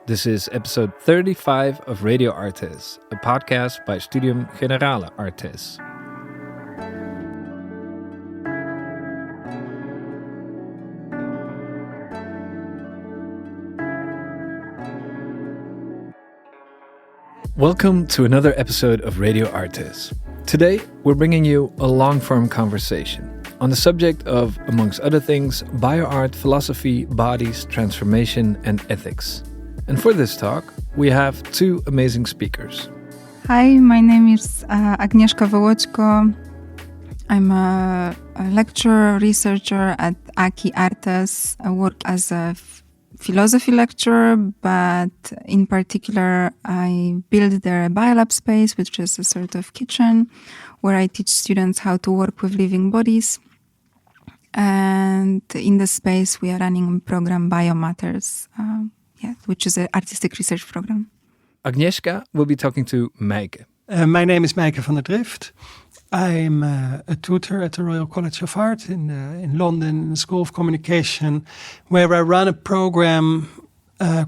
This is episode 35 of Radio ArtEZ, a podcast by Studium Generale ArtEZ. Welcome to another episode of Radio ArtEZ. Today, we're bringing you a long-form conversation on the subject of, amongst other things, bioart, philosophy, bodies, transformation, and ethics. And for this talk, we have two amazing speakers. Hi, my name is Agnieszka Wołodźko. I'm a lecturer, researcher at ArtEZ. I work as a philosophy lecturer, but in particular, I build there a biolab space, which is a sort of kitchen where I teach students how to work with living bodies. And in the space, we are running a program, Biomatters, which is an artistic research program. Agnieszka will be talking to Mijke. My name is Mijke van der Drift. I'm a tutor at the Royal College of Art in London, in the School of Communication, where I run a program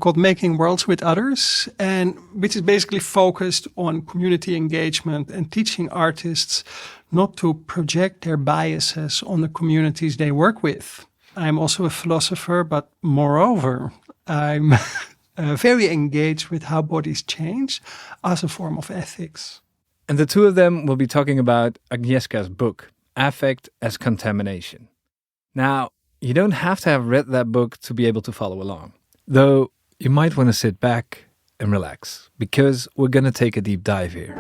called Making Worlds with Others, and which is basically focused on community engagement and teaching artists not to project their biases on the communities they work with. I'm also a philosopher, but moreover, I'm very engaged with how bodies change as a form of ethics. And the two of them will be talking about Agnieszka's book, Affect as Contamination. Now, you don't have to have read that book to be able to follow along, though you might want to sit back and relax, because we're going to take a deep dive here.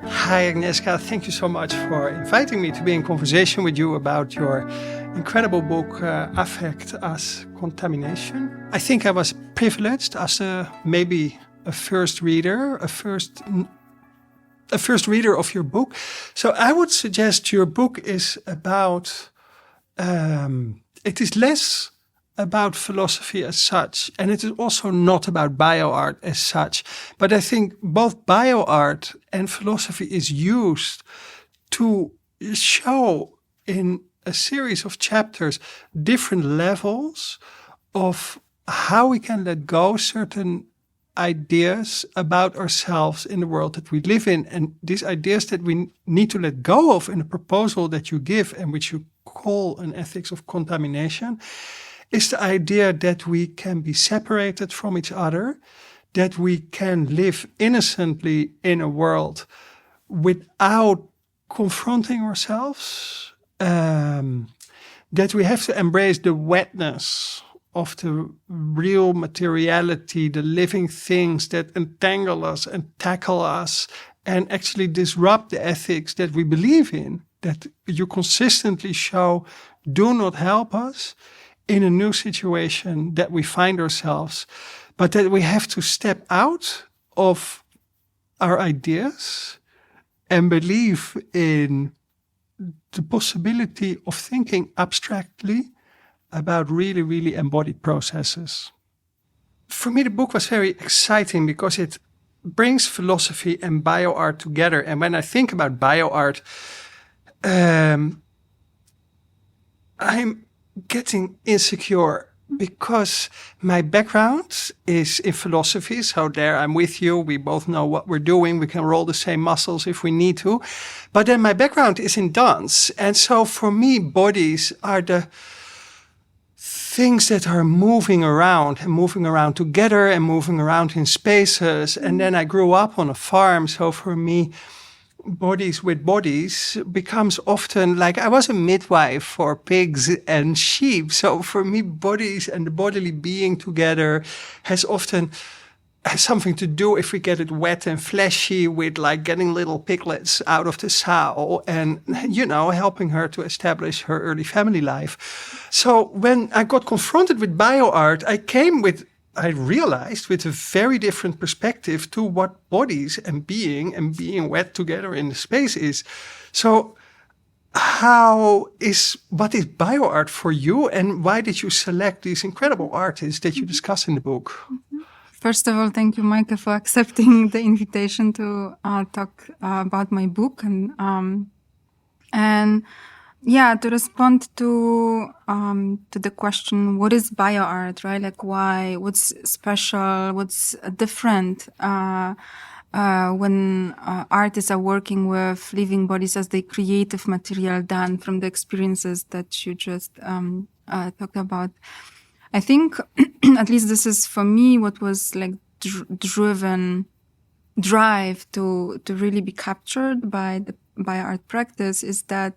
Hi Agnieszka, thank you so much for inviting me to be in conversation with you about your incredible book, Affect as Contamination. I think I was privileged as maybe a first reader of your book. So I would suggest your book is about, it is less about philosophy as such, and it is also not about bioart as such. But I think both bioart and philosophy is used to show in a series of chapters different levels of how we can let go certain ideas about ourselves in the world that we live in. And these ideas that we need to let go of in a proposal that you give and which you call an ethics of contamination is the idea that we can be separated from each other, that we can live innocently in a world without confronting ourselves, that we have to embrace the wetness of the real materiality, the living things that entangle us and tackle us and actually disrupt the ethics that we believe in, that you consistently show do not help us in a new situation that we find ourselves, but that we have to step out of our ideas and believe in the possibility of thinking abstractly about really, really embodied processes. For me, the book was very exciting because it brings philosophy and bioart together. And when I think about bioart, I'm getting insecure because my background is in philosophy. So there I'm with you. We both know what we're doing. We can roll the same muscles if we need to. But then my background is in dance. And so for me, bodies are the things that are moving around together and moving around in spaces. And then I grew up on a farm. So for me, bodies with bodies becomes often like I was a midwife for pigs and sheep. So for me, bodies and the bodily being together has something to do, if we get it wet and fleshy, with like getting little piglets out of the sow and, helping her to establish her early family life. So when I got confronted with bioart, I realized with a very different perspective to what bodies and being wet together in the space is. So what is bioart for you, and why did you select these incredible artists that you discuss in the book? First of all, thank you, Mijke, for accepting the invitation to talk about my book. And Yeah, to respond to the question, what is bioart, right? Like, why? What's special? What's different when artists are working with living bodies as the creative material done from the experiences that you just talked about? I think, at least this is for me, what was like drive to really be captured by art practice is that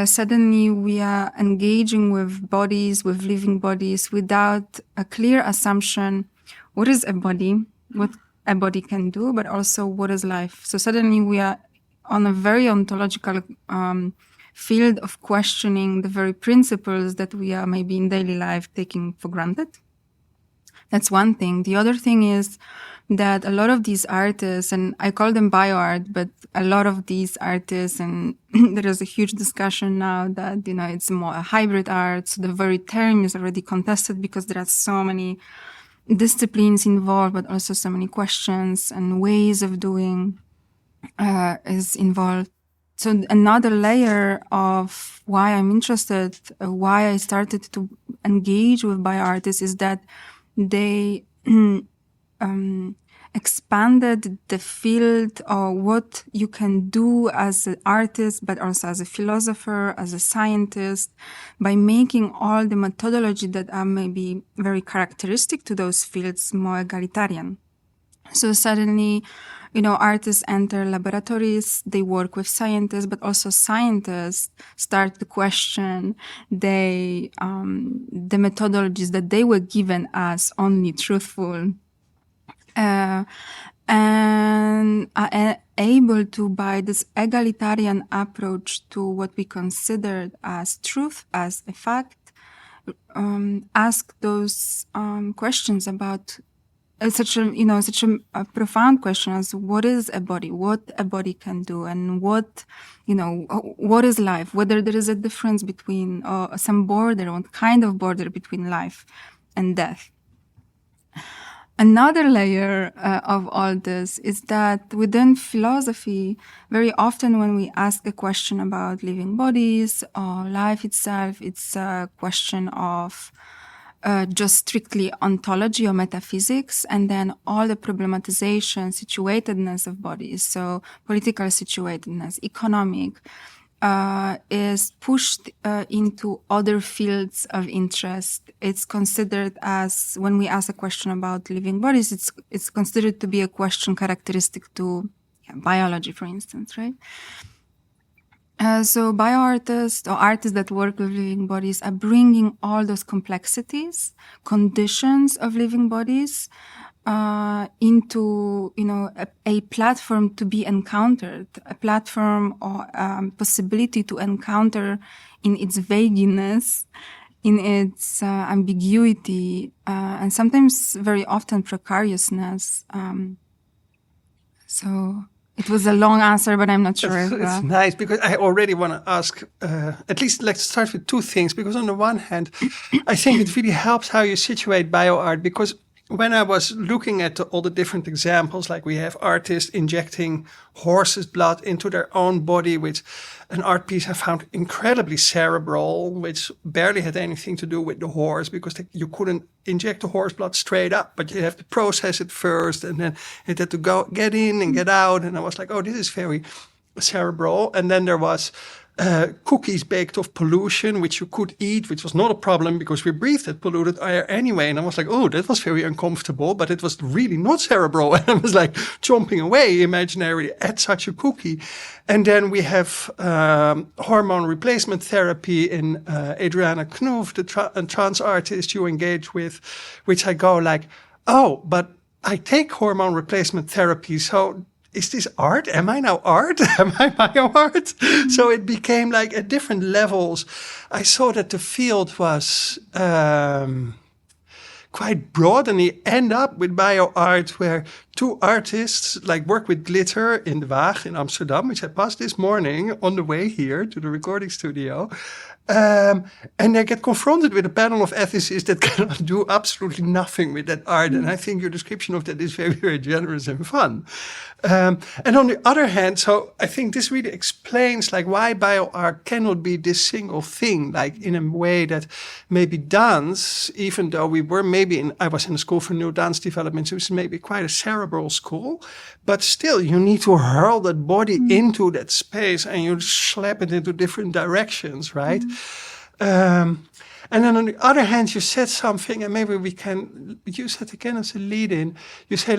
suddenly we are engaging with bodies, with living bodies, without a clear assumption what is a body, what a body can do, but also what is life. So suddenly we are on a very ontological field of questioning the very principles that we are maybe in daily life taking for granted. That's one thing. The other thing is that a lot of these artists, and I call them bioart, but a lot of these artists, and there is a huge discussion now that, it's more a hybrid art. So the very term is already contested because there are so many disciplines involved, but also so many questions and ways of doing is involved. So another layer of why I'm interested, why I started to engage with bioartists is that they expanded the field of what you can do as an artist, but also as a philosopher, as a scientist, by making all the methodology that are maybe very characteristic to those fields more egalitarian. So suddenly, artists enter laboratories, they work with scientists, but also scientists start to question the methodologies that they were given as only truthful, and are able to, by this egalitarian approach to what we considered as truth, as a fact, ask those questions about such a profound question as what is a body, what a body can do, and what is life, whether there is a difference between some border, what kind of border between life and death. Another layer of all this is that within philosophy, very often when we ask a question about living bodies or life itself, it's a question of just strictly ontology or metaphysics, and then all the problematization, situatedness of bodies, so political situatedness, economic, is pushed into other fields of interest. It's considered as, when we ask a question about living bodies, it's considered to be a question characteristic to biology, for instance, right? So bioartists or artists that work with living bodies are bringing all those complexities, conditions of living bodies, into, a platform to be encountered, a platform or possibility to encounter in its vagueness, in its ambiguity, and sometimes very often precariousness. So it was a long answer, but I'm not sure. It's nice because I already want to ask, at least let's start with two things. Because on the one hand, I think it really helps how you situate bioart, because when I was looking at all the different examples, like we have artists injecting horse's blood into their own body, which an art piece I found incredibly cerebral, which barely had anything to do with the horse, because you couldn't inject the horse blood straight up, but you have to process it first, and then it had to get in and get out. And I was like, oh, this is very cerebral. And then there was cookies baked of pollution, which you could eat, which was not a problem because we breathed that polluted air anyway. And I was like, oh, that was very uncomfortable, but it was really not cerebral. And I was like chomping away imaginarily at such a cookie. And then we have hormone replacement therapy in Adriana Knuf, the trans artist you engage with, which I go like, oh, but I take hormone replacement therapy, so is this art? Am I now art? Am I bioart? Mm-hmm. So it became like at different levels. I saw that the field was quite broad, and you end up with bioart where two artists work with glitter in the Waag in Amsterdam, which I passed this morning on the way here to the recording studio. And they get confronted with a panel of ethicists that cannot do absolutely nothing with that art. And I think your description of that is very, very generous and fun. And on the other hand, so I think this really explains why bioart cannot be this single thing, in a way that maybe dance, even though I was in a school for new dance development, so it's maybe quite a cerebral school, but still you need to hurl that body into that space and you slap it into different directions, right? And then on the other hand, you said something, and maybe we can use that again as a lead-in. You say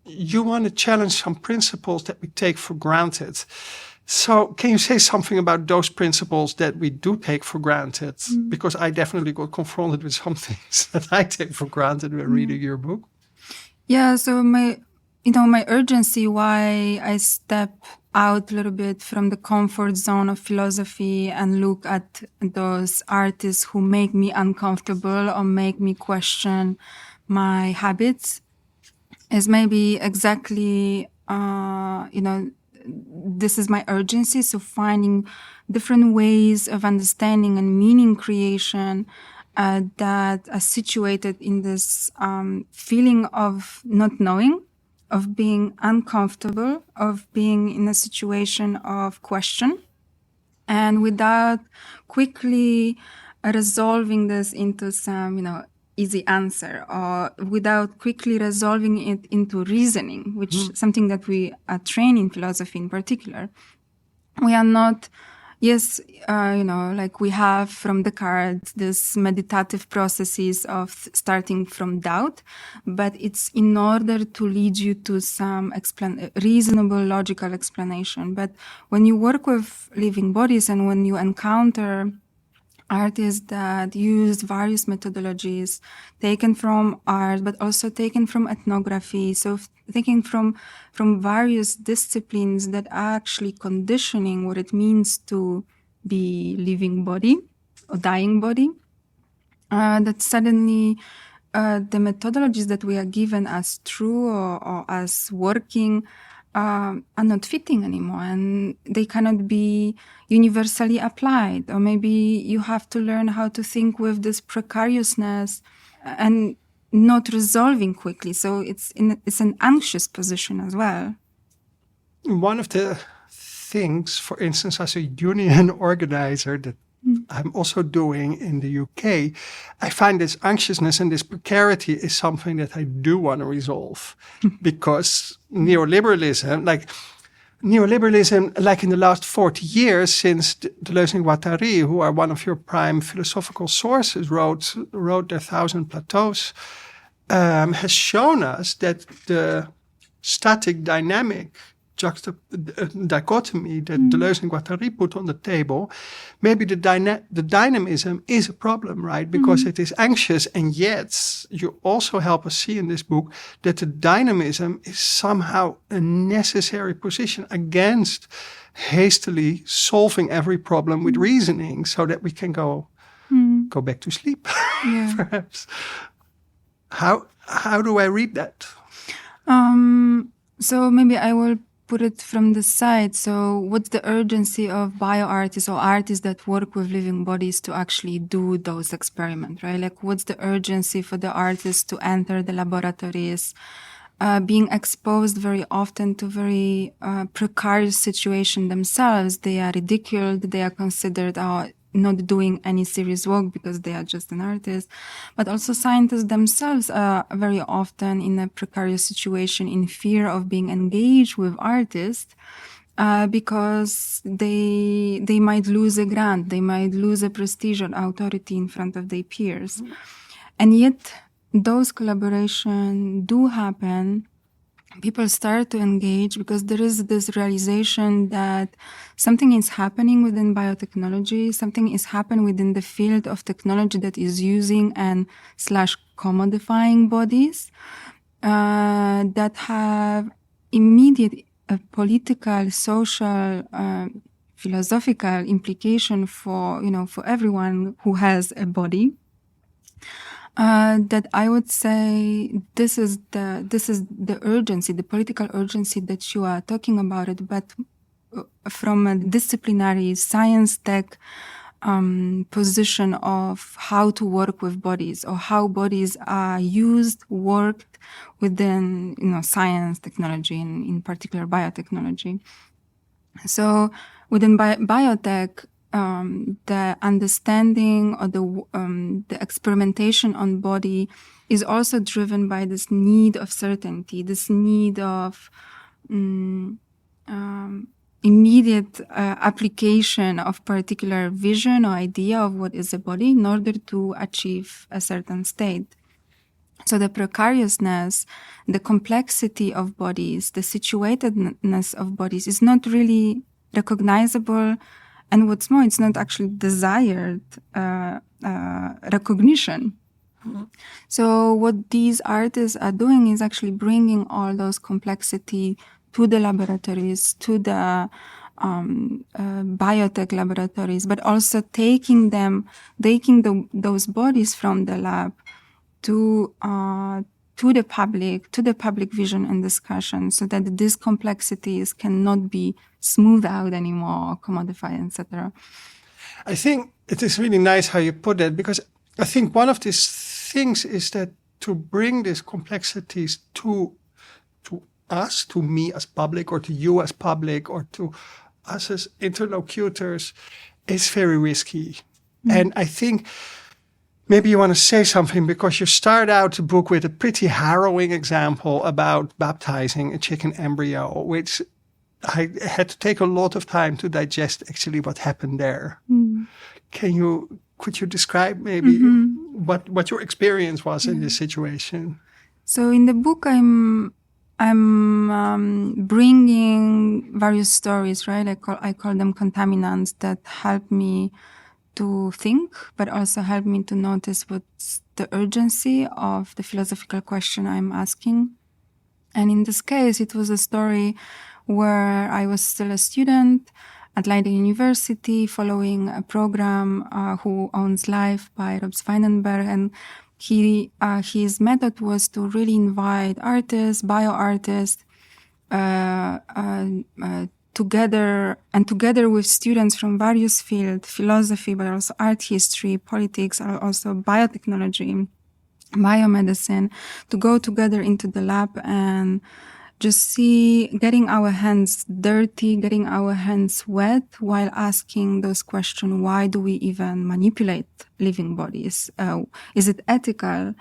you want to challenge some principles that we take for granted. So can you say something about those principles that we do take for granted? Because I definitely got confronted with some things that I take for granted when reading your book. Yeah, so my urgency, why I step out a little bit from the comfort zone of philosophy and look at those artists who make me uncomfortable or make me question my habits, is maybe exactly, this is my urgency. So finding different ways of understanding and meaning creation that are situated in this feeling of not knowing, of being uncomfortable, of being in a situation of question, and without quickly resolving this into some, easy answer, or without quickly resolving it into reasoning, which is something that we are trained in philosophy in particular. We are not, yes, we have from Descartes this meditative processes of starting from doubt, but it's in order to lead you to some reasonable, logical explanation. But when you work with living bodies and when you encounter artists that use various methodologies taken from art, but also taken from ethnography. So taken from various disciplines that are actually conditioning what it means to be living body or dying body. That suddenly the methodologies that we are given as true or as working are not fitting anymore, and they cannot be universally applied. Or maybe you have to learn how to think with this precariousness and not resolving quickly. So it's an anxious position as well. One of the things, for instance, as a union organizer that I'm also doing in the UK, I find this anxiousness and this precarity is something that I do want to resolve. Because neoliberalism, in the last 40 years, since Deleuze and Guattari, who are one of your prime philosophical sources, wrote their 1,000 Plateaus, has shown us that the static dynamic dichotomy that Deleuze and Guattari put on the table, maybe the dynamism is a problem, right? Because it is anxious, and yet you also help us see in this book that the dynamism is somehow a necessary position against hastily solving every problem with reasoning, so that we can go back to sleep, perhaps. How do I read that? So maybe I will put it from the side. So what's the urgency of bioartists or artists that work with living bodies to actually do those experiments, right? What's the urgency for the artists to enter the laboratories, being exposed very often to very precarious situation themselves? They are ridiculed. They are considered not doing any serious work because they are just an artist. But also scientists themselves are very often in a precarious situation, in fear of being engaged with artists, because they might lose a grant, they might lose a prestige or authority in front of their peers. And yet those collaborations do happen. People start to engage because there is this realization that something is happening within biotechnology, something is happening within the field of technology that is using and / commodifying bodies, that have immediate political, social, philosophical implication for everyone who has a body. That I would say this is the urgency, the political urgency that you are talking about it, but from a disciplinary science tech position of how to work with bodies, or how bodies are used, worked within, science, technology, and in particular biotechnology. So within biotech, the understanding or the experimentation on body is also driven by this need of certainty, this need of immediate application of particular vision or idea of what is a body in order to achieve a certain state. So the precariousness, the complexity of bodies, the situatedness of bodies is not really recognizable. And what's more, it's not actually desired recognition. Mm-hmm. So what these artists are doing is actually bringing all those complexity to the laboratories, to the biotech laboratories, but also taking those bodies from the lab to the public vision and discussion, so that these complexities cannot be smoothed out anymore, commodified, etc. I think it is really nice how you put it, because I think one of these things is that to bring these complexities to us, to me as public, or to you as public, or to us as interlocutors, is very risky. Mm. And I think maybe you want to say something, because you start out the book with a pretty harrowing example about baptizing a chicken embryo, which I had to take a lot of time to digest actually what happened there. Mm. Could you describe maybe what your experience was in this situation? So in the book, I'm bringing various stories, right? I call them contaminants that help me to think, but also help me to notice what's the urgency of the philosophical question I'm asking. And in this case, it was a story where I was still a student at Leiden University, following a program Who Owns Life by Rob Sweinenberg, and his method was to really invite artists, bioartists, together with students from various fields, philosophy, but also art history, politics, also biotechnology, biomedicine, to go together into the lab and just getting our hands dirty, getting our hands wet while asking those questions. Why do we even manipulate living bodies? Is it ethical?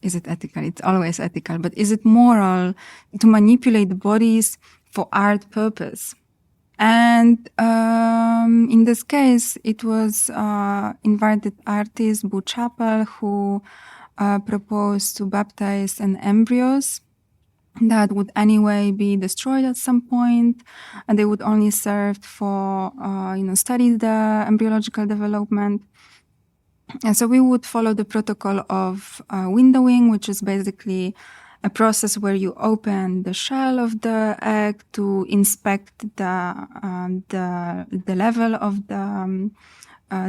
Is it ethical? It's always ethical. But is it moral to manipulate bodies for art purpose? And in this case, it was invited artist Boo Chappell, who proposed to baptize an embryos that would anyway be destroyed at some point, and they would only serve for study the embryological development. And so we would follow the protocol of windowing, which is basically a process where you open the shell of the egg to inspect the level of the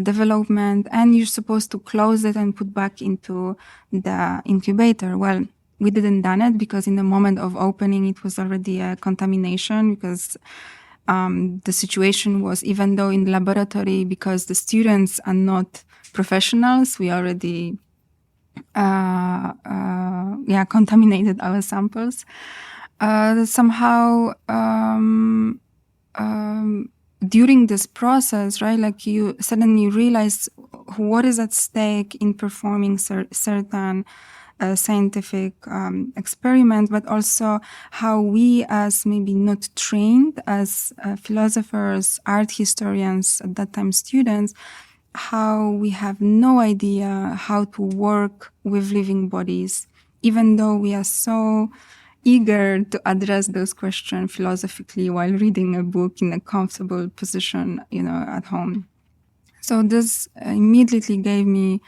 development, and you're supposed to close it and put back into the incubator. Well, we didn't done it because in the moment of opening, it was already a contamination, because the situation was, even though in the laboratory, because the students are not professionals, we already contaminated our samples. Somehow, during this process, right, like you suddenly realize what is at stake in performing certain scientific experiment, but also how we, as maybe not trained as philosophers, art historians, at that time students, how we have no idea how to work with living bodies, even though we are so eager to address those questions philosophically while reading a book in a comfortable position, at home. So this immediately gave me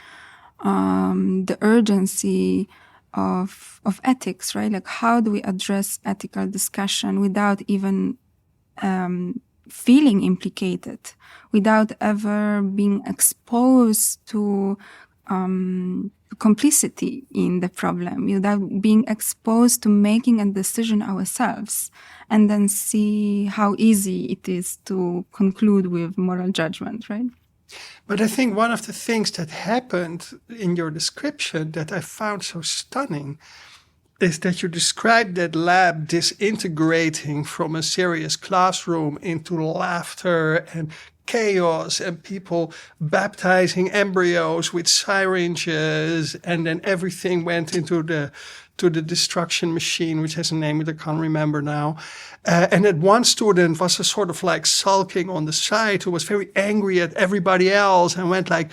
the urgency of ethics, right? Like, how do we address ethical discussion without even feeling implicated, without ever being exposed to complicity in the problem, without being exposed to making a decision ourselves, and then see how easy it is to conclude with moral judgment, right? But I think one of the things that happened in your description that I found so stunning is that you described that lab disintegrating from a serious classroom into laughter and chaos and people baptizing embryos with syringes, and then everything went into the destruction machine, which has a name that I can't remember now. And that one student was a sort of like sulking on the side, who was very angry at everybody else and went like,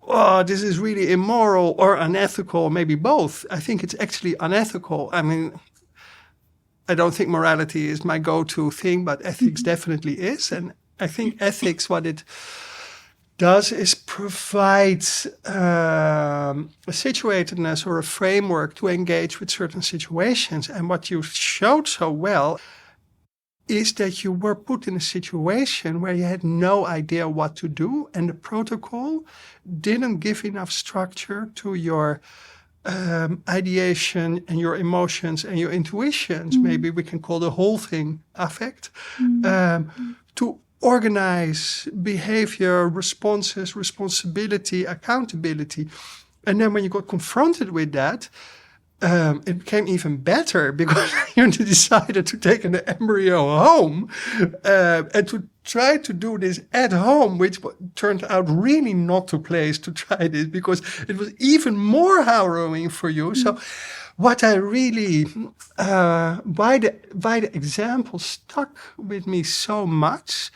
oh, this is really immoral or unethical, maybe both. I think it's actually unethical. I mean, I don't think morality is my go-to thing, but ethics definitely is. And I think ethics, what it does is provide a situatedness or a framework to engage with certain situations. And what you showed so well is that you were put in a situation where you had no idea what to do, and the protocol didn't give enough structure to your ideation and your emotions and your intuitions. Maybe we can call the whole thing affect, to organize behavior, responses, responsibility, accountability. And then when you got confronted with that, it became even better, because you decided to take an embryo home and to try to do this at home, which turned out really not the place to try this, because it was even more harrowing for you. So what I really, why the example stuck with me so much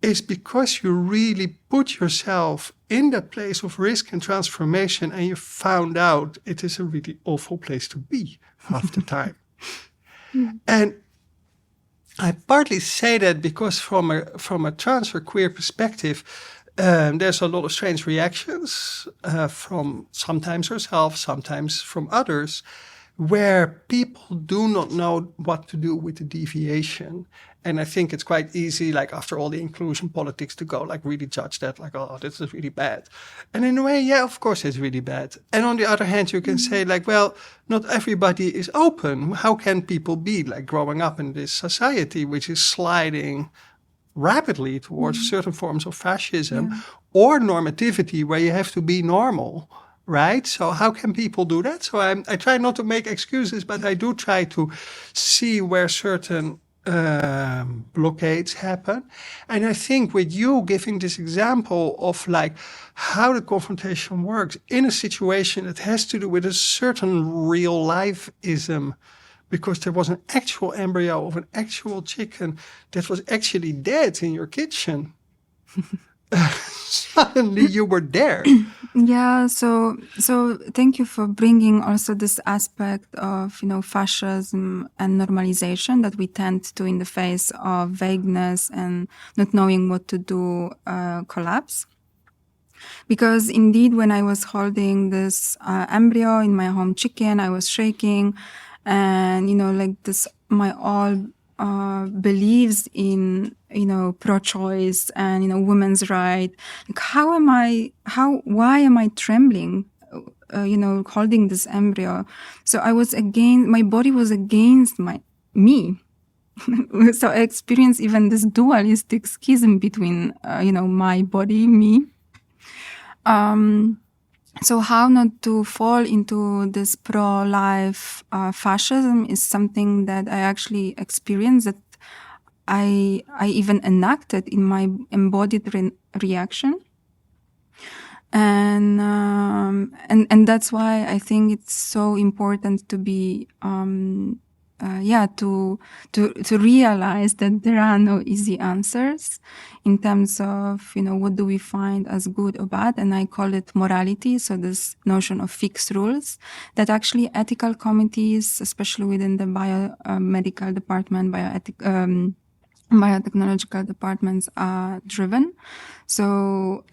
is because you really put yourself in that place of risk and transformation, and you found out it is a really awful place to be half the time. And I partly say that because from a trans or queer perspective, there's a lot of strange reactions from sometimes ourselves, sometimes from others, where people do not know what to do with the deviation. And I think it's quite easy, like after all the inclusion politics, to go like really judge that, like, oh, this is really bad. And in a way, yeah, of course it's really bad. And on the other hand, you can say like, well, not everybody is open. How can people be like growing up in this society, which is sliding rapidly towards certain forms of fascism or normativity, where you have to be normal, right? So how can people do that? So I try not to make excuses, but I do try to see where certain blockades happen. And I think with you giving this example of like how the confrontation works in a situation that has to do with a certain real life-ism, because there was an actual embryo of an actual chicken that was actually dead in your kitchen. Suddenly you were there. Yeah, so thank you for bringing also this aspect of, fascism and normalization that we tend to, in the face of vagueness and not knowing what to do, collapse. Because indeed, when I was holding this embryo in my home chicken, I was shaking, and like this, my all believes in pro-choice and women's right. Like why am I trembling? Holding this embryo. So my body was against me. So I experienced even this dualistic schism between my body, me. So how not to fall into this pro-life fascism is something that I actually experienced, that I even enacted in my embodied reaction. And that's why I think it's so important to be, to realize that there are no easy answers in terms of, what do we find as good or bad. And I call it morality. So this notion of fixed rules that actually ethical committees, especially within the biomedical department, biotechnological departments are driven. So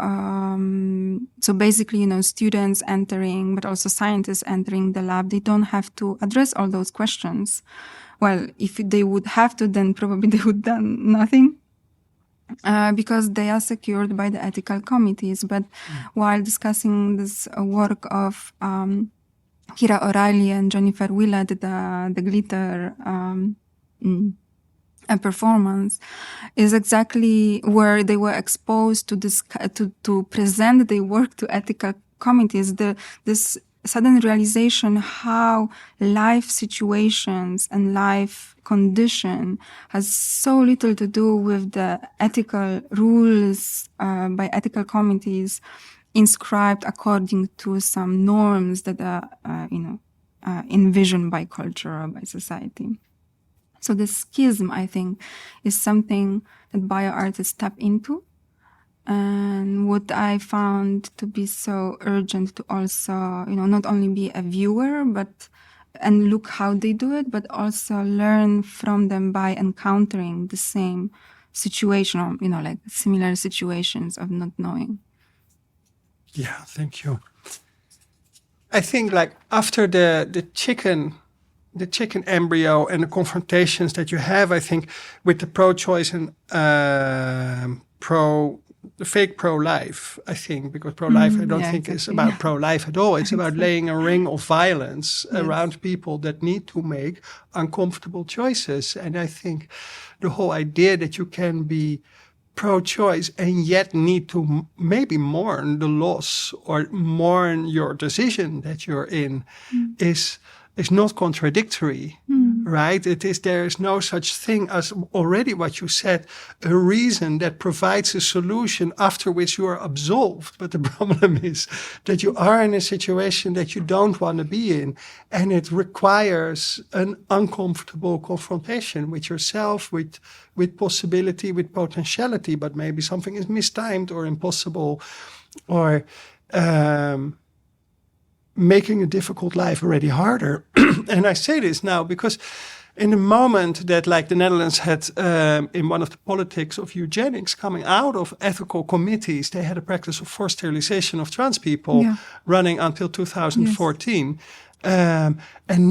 basically, students entering, but also scientists entering the lab, they don't have to address all those questions. Well, if they would have to, then probably they would done nothing. because they are secured by the ethical committees. But while discussing this work of Kira O'Reilly and Jennifer Willett, the glitter performance, is exactly where they were exposed to present their work to ethical committees. This sudden realization how life situations and life condition has so little to do with the ethical rules by ethical committees inscribed according to some norms that are, envisioned by culture or by society. So the schism, I think, is something that bioartists tap into. And what I found to be so urgent to also, not only be a viewer, and look how they do it, but also learn from them by encountering the same situation, or, like similar situations of not knowing. Yeah, thank you. I think like after the chicken embryo and the confrontations that you have, I think with the pro-choice and the fake pro-life, I think, because pro-life I don't think is about pro-life at all. It's about laying a ring of violence around people that need to make uncomfortable choices. And I think the whole idea that you can be pro-choice and yet need to maybe mourn the loss or mourn your decision that you're in is not contradictory, right? There is no such thing as already what you said, a reason that provides a solution after which you are absolved. But the problem is that you are in a situation that you don't want to be in, and it requires an uncomfortable confrontation with yourself, with possibility, with potentiality, but maybe something is mistimed or impossible, or making a difficult life already harder. And I say this now because in the moment that like the Netherlands had in one of the politics of eugenics coming out of ethical committees, they had a practice of forced sterilization of trans people running until 2014. And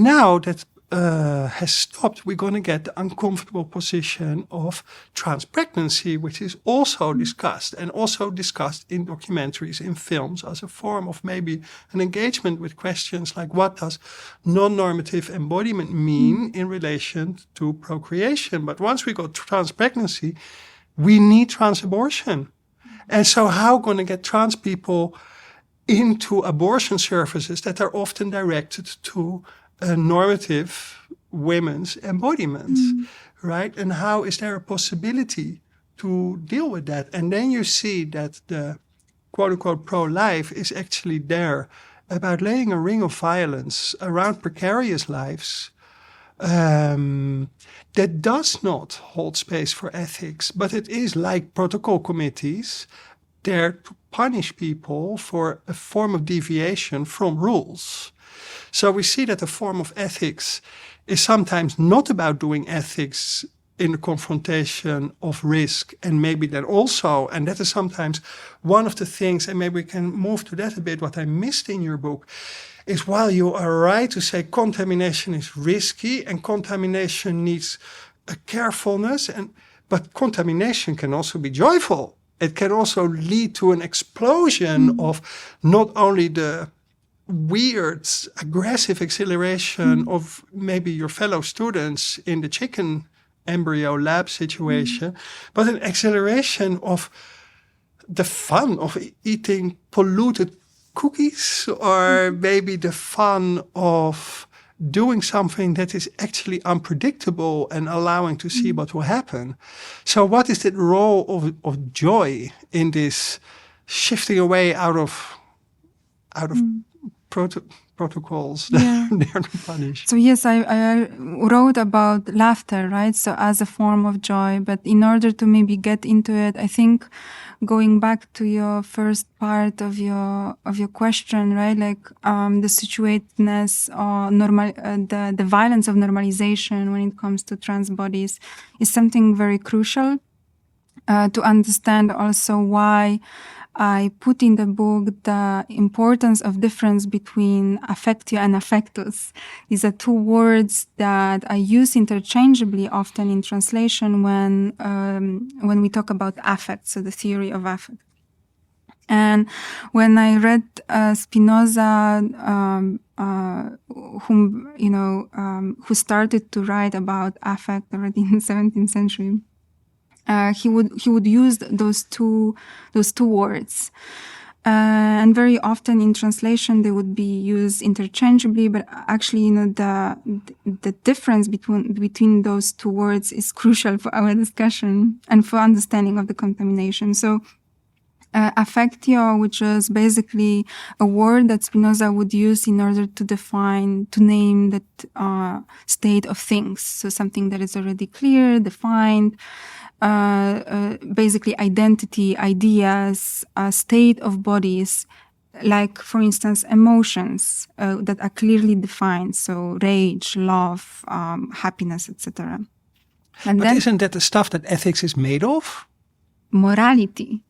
now that has stopped, we're going to get the uncomfortable position of trans pregnancy, which is also discussed in documentaries, in films, as a form of maybe an engagement with questions like what does non-normative embodiment mean in relation to procreation. But once we go to trans pregnancy, we need trans abortion. And so how going to get trans people into abortion services that are often directed to normative women's embodiments, right? And how is there a possibility to deal with that? And then you see that the quote-unquote pro-life is actually there about laying a ring of violence around precarious lives that does not hold space for ethics, but it is like protocol committees there to punish people for a form of deviation from rules. So we see that a form of ethics is sometimes not about doing ethics in the confrontation of risk, and maybe then also, and that is sometimes one of the things, and maybe we can move to that a bit, what I missed in your book, is while you are right to say contamination is risky and contamination needs a carefulness, but contamination can also be joyful. It can also lead to an explosion of not only the weird, aggressive acceleration of maybe your fellow students in the chicken embryo lab situation, but an acceleration of the fun of eating polluted cookies, or maybe the fun of doing something that is actually unpredictable and allowing to see what will happen. So what is the role of joy in this shifting away out of protocols that they're not punished? So yes, I wrote about laughter, right? So as a form of joy, but in order to maybe get into it, I think going back to your first part of your question, right? Like the situatedness or the violence of normalization when it comes to trans bodies is something very crucial to understand also why I put in the book the importance of difference between affectio and affectus. These are two words that are used interchangeably often in translation when we talk about affect, so the theory of affect. And when I read Spinoza, who started to write about affect already in the 17th century, he would use those two words, and very often in translation they would be used interchangeably. But actually, the difference between those two words is crucial for our discussion and for understanding of the contamination. So, affectio, which is basically a word that Spinoza would use in order to name that state of things. So something that is already clear, defined, basically identity, ideas, state of bodies, like, for instance, emotions that are clearly defined. So rage, love, happiness, etc. But then, isn't that the stuff that ethics is made of? Morality.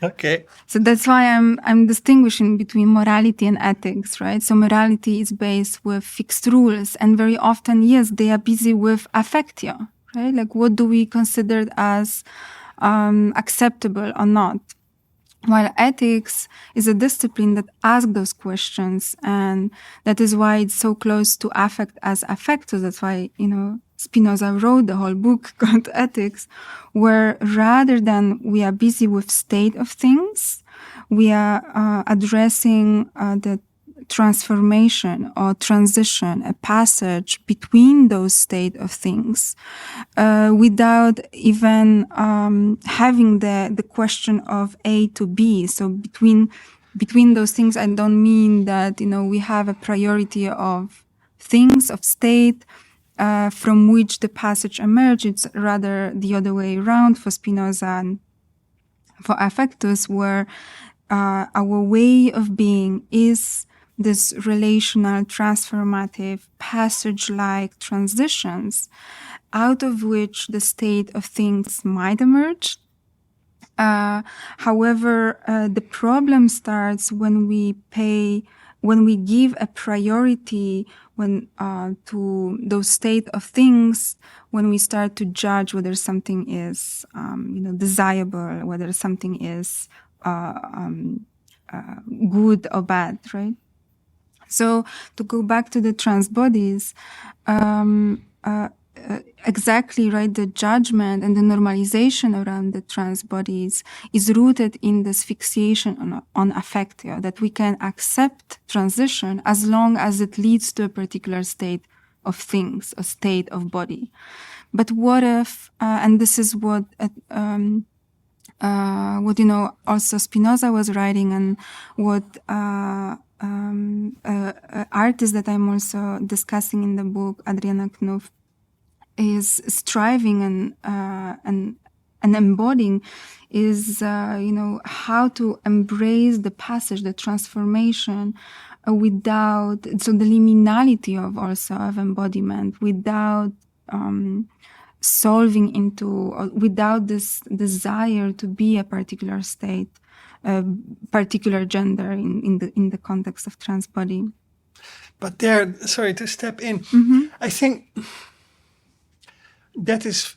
Okay. So that's why I'm distinguishing between morality and ethics, right? So morality is based with fixed rules, and very often, yes, they are busy with affectio, right? Like, what do we consider as acceptable or not? While ethics is a discipline that asks those questions, and that is why it's so close to affect as affectus. That's why, Spinoza wrote the whole book called Ethics, where rather than we are busy with state of things, we are addressing the transformation or transition, a passage between those state of things, without even having the question of A to B. So between those things, I don't mean that, we have a priority of things, of state, from which the passage emerges, rather the other way around for Spinoza and for affectus, where our way of being is this relational, transformative, passage-like transitions, out of which the state of things might emerge. However, the problem starts when we give a priority to those state of things, when we start to judge whether something is, desirable, whether something is good or bad, right? So to go back to the trans bodies, exactly right, the judgment and the normalization around the trans bodies is rooted in this fixation on affectio, that we can accept transition as long as it leads to a particular state of things, a state of body. But what if, and this is what also Spinoza was writing, and what artist that I'm also discussing in the book, Adriana Knopf, is striving and embodying, is how to embrace the passage, the transformation, without, so the liminality of embodiment, without solving into, without this desire to be a particular state, particular gender in the context of trans body. But sorry to step in. I think that is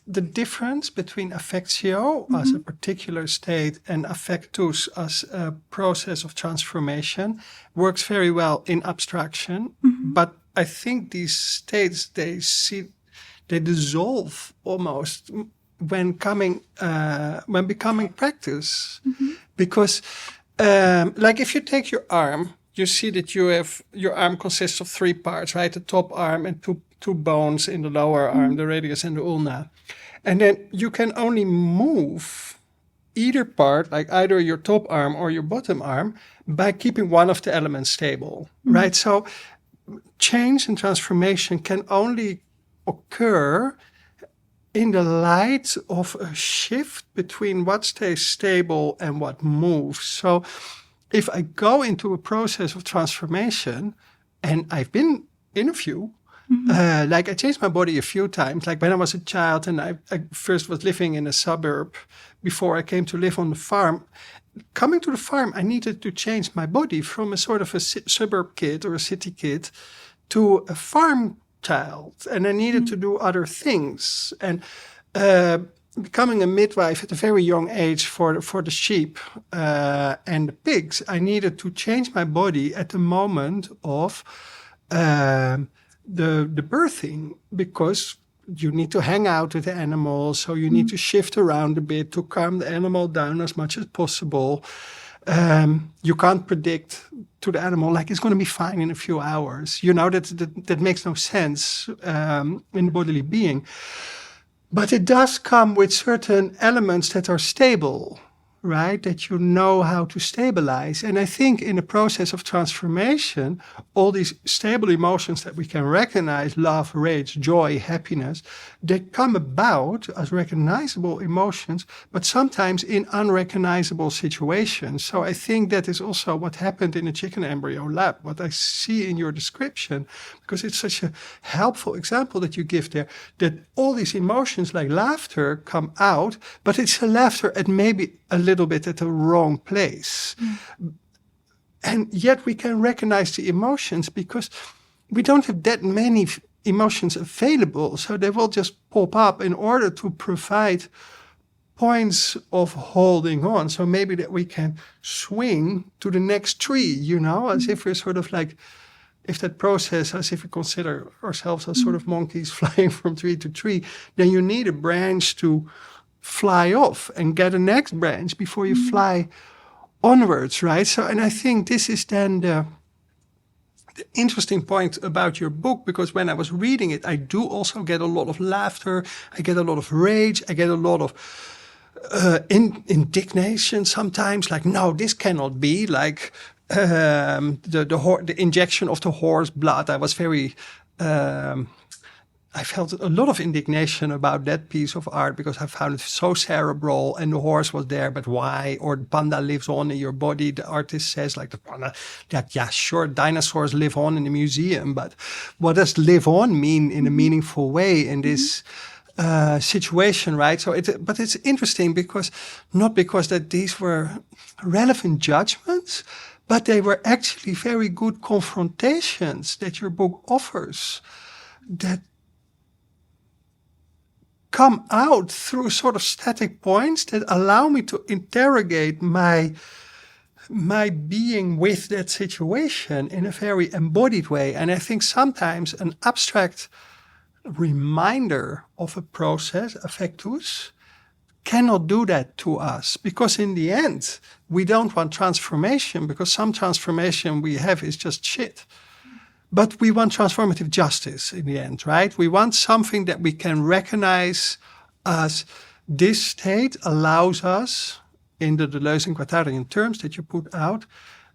the difference between affectio as a particular state and affectus as a process of transformation works very well in abstraction. But I think these states, they dissolve almost when becoming practice. Because like if you take your arm, you see that your arm consists of three parts, right? The top arm and two bones in the lower arm, the radius and the ulna. And then you can only move either part, like either your top arm or your bottom arm, by keeping one of the elements stable, right? So change and transformation can only occur in the light of a shift between what stays stable and what moves. So if I go into a process of transformation, and I've been in a few, Like I changed my body a few times. Like when I was a child and I first was living in a suburb before I came to live on the farm. Coming to the farm, I needed to change my body from a sort of a suburb kid or a city kid to a farm child. And I needed to do other things. And becoming a midwife at a very young age for the sheep and the pigs, I needed to change my body at the moment of the birthing, because you need to hang out with the animals, so you need to shift around a bit to calm the animal down as much as possible. You can't predict to the animal, like, it's going to be fine in a few hours. You know, that makes no sense in the bodily being. But it does come with certain elements that are stable, right? That you know how to stabilize. And I think in the process of transformation, all these stable emotions that we can recognize, love, rage, joy, happiness, they come about as recognizable emotions, but sometimes in unrecognizable situations. So I think that is also what happened in the chicken embryo lab, what I see in your description, because it's such a helpful example that you give there, that all these emotions like laughter come out, but it's a laughter at maybe a little bit at the wrong place. And yet we can recognize the emotions because we don't have that many emotions available. So they will just pop up in order to provide points of holding on. So maybe that we can swing to the next tree, you know, as if we're sort of like, if that process, as if we consider ourselves as sort of monkeys flying from tree to tree, then you need a branch to fly off and get a next branch before you fly onwards, right? So, and I think this is then the interesting point about your book, because when I was reading it, I do also get a lot of laughter, I get a lot of rage, I get a lot of indignation sometimes, like, no, this cannot be, like the injection of the horse blood. I was very... I felt a lot of indignation about that piece of art because I found it so cerebral, and the horse was there, but why? Or the panda lives on in your body. The artist says, like, the panda, like, yeah, sure, dinosaurs live on in the museum, but what does live on mean in a meaningful way in this situation, right? So but it's interesting because, not because that these were relevant judgments, but they were actually very good confrontations that your book offers, that come out through sort of static points that allow me to interrogate my being with that situation in a very embodied way. And I think sometimes an abstract reminder of a process, affectus, cannot do that to us, because in the end, we don't want transformation, because some transformation we have is just shit. But we want transformative justice in the end, right? We want something that we can recognize as this state allows us, in the Deleuze and Guattarian terms that you put out,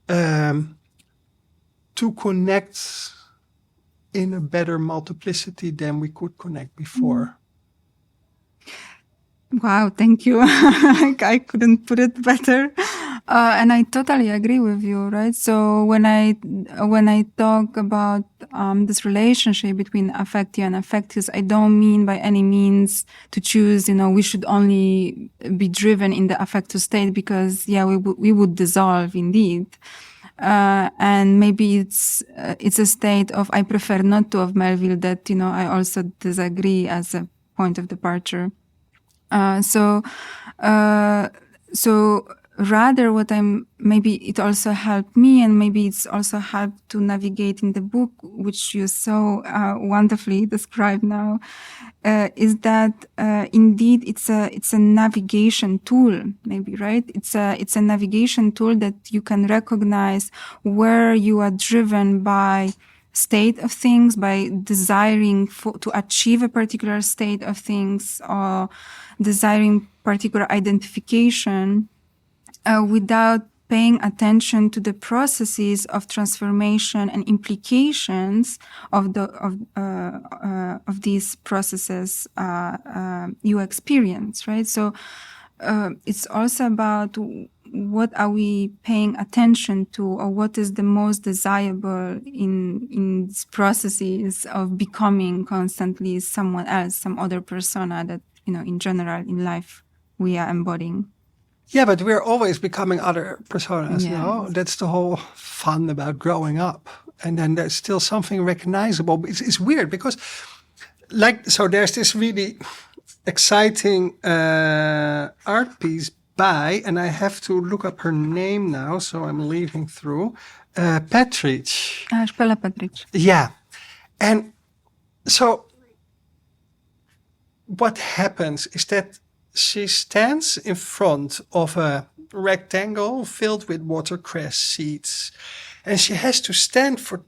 to connect in a better multiplicity than we could connect before. Wow, thank you. I couldn't put it better. And I totally agree with you, right? So when I talk about this relationship between affectio and affectus, I don't mean by any means to choose, we should only be driven in the affectus state, because we would dissolve indeed. And maybe it's a state of I prefer not to of Melville that, I also disagree as a point of departure. So rather maybe it also helped me, and maybe it's also helped to navigate in the book, which you so wonderfully describe now, is that indeed it's a navigation tool, maybe, right? It's a navigation tool that you can recognize where you are driven by state of things, by desiring to achieve a particular state of things, or desiring particular identification, without paying attention to the processes of transformation and implications of these processes you experience, right? So it's also about what are we paying attention to, or what is the most desirable in these processes of becoming constantly someone else, some other persona that, in general in life we are embodying. Yeah, but we're always becoming other personas, Yeah. That's the whole fun about growing up. And then there's still something recognizable. It's weird because, so there's this really exciting art piece by, and I have to look up her name now, so I'm leafing through, Petric. Spela Petric. Yeah. And so what happens is that she stands in front of a rectangle filled with watercress seeds. And she has to stand for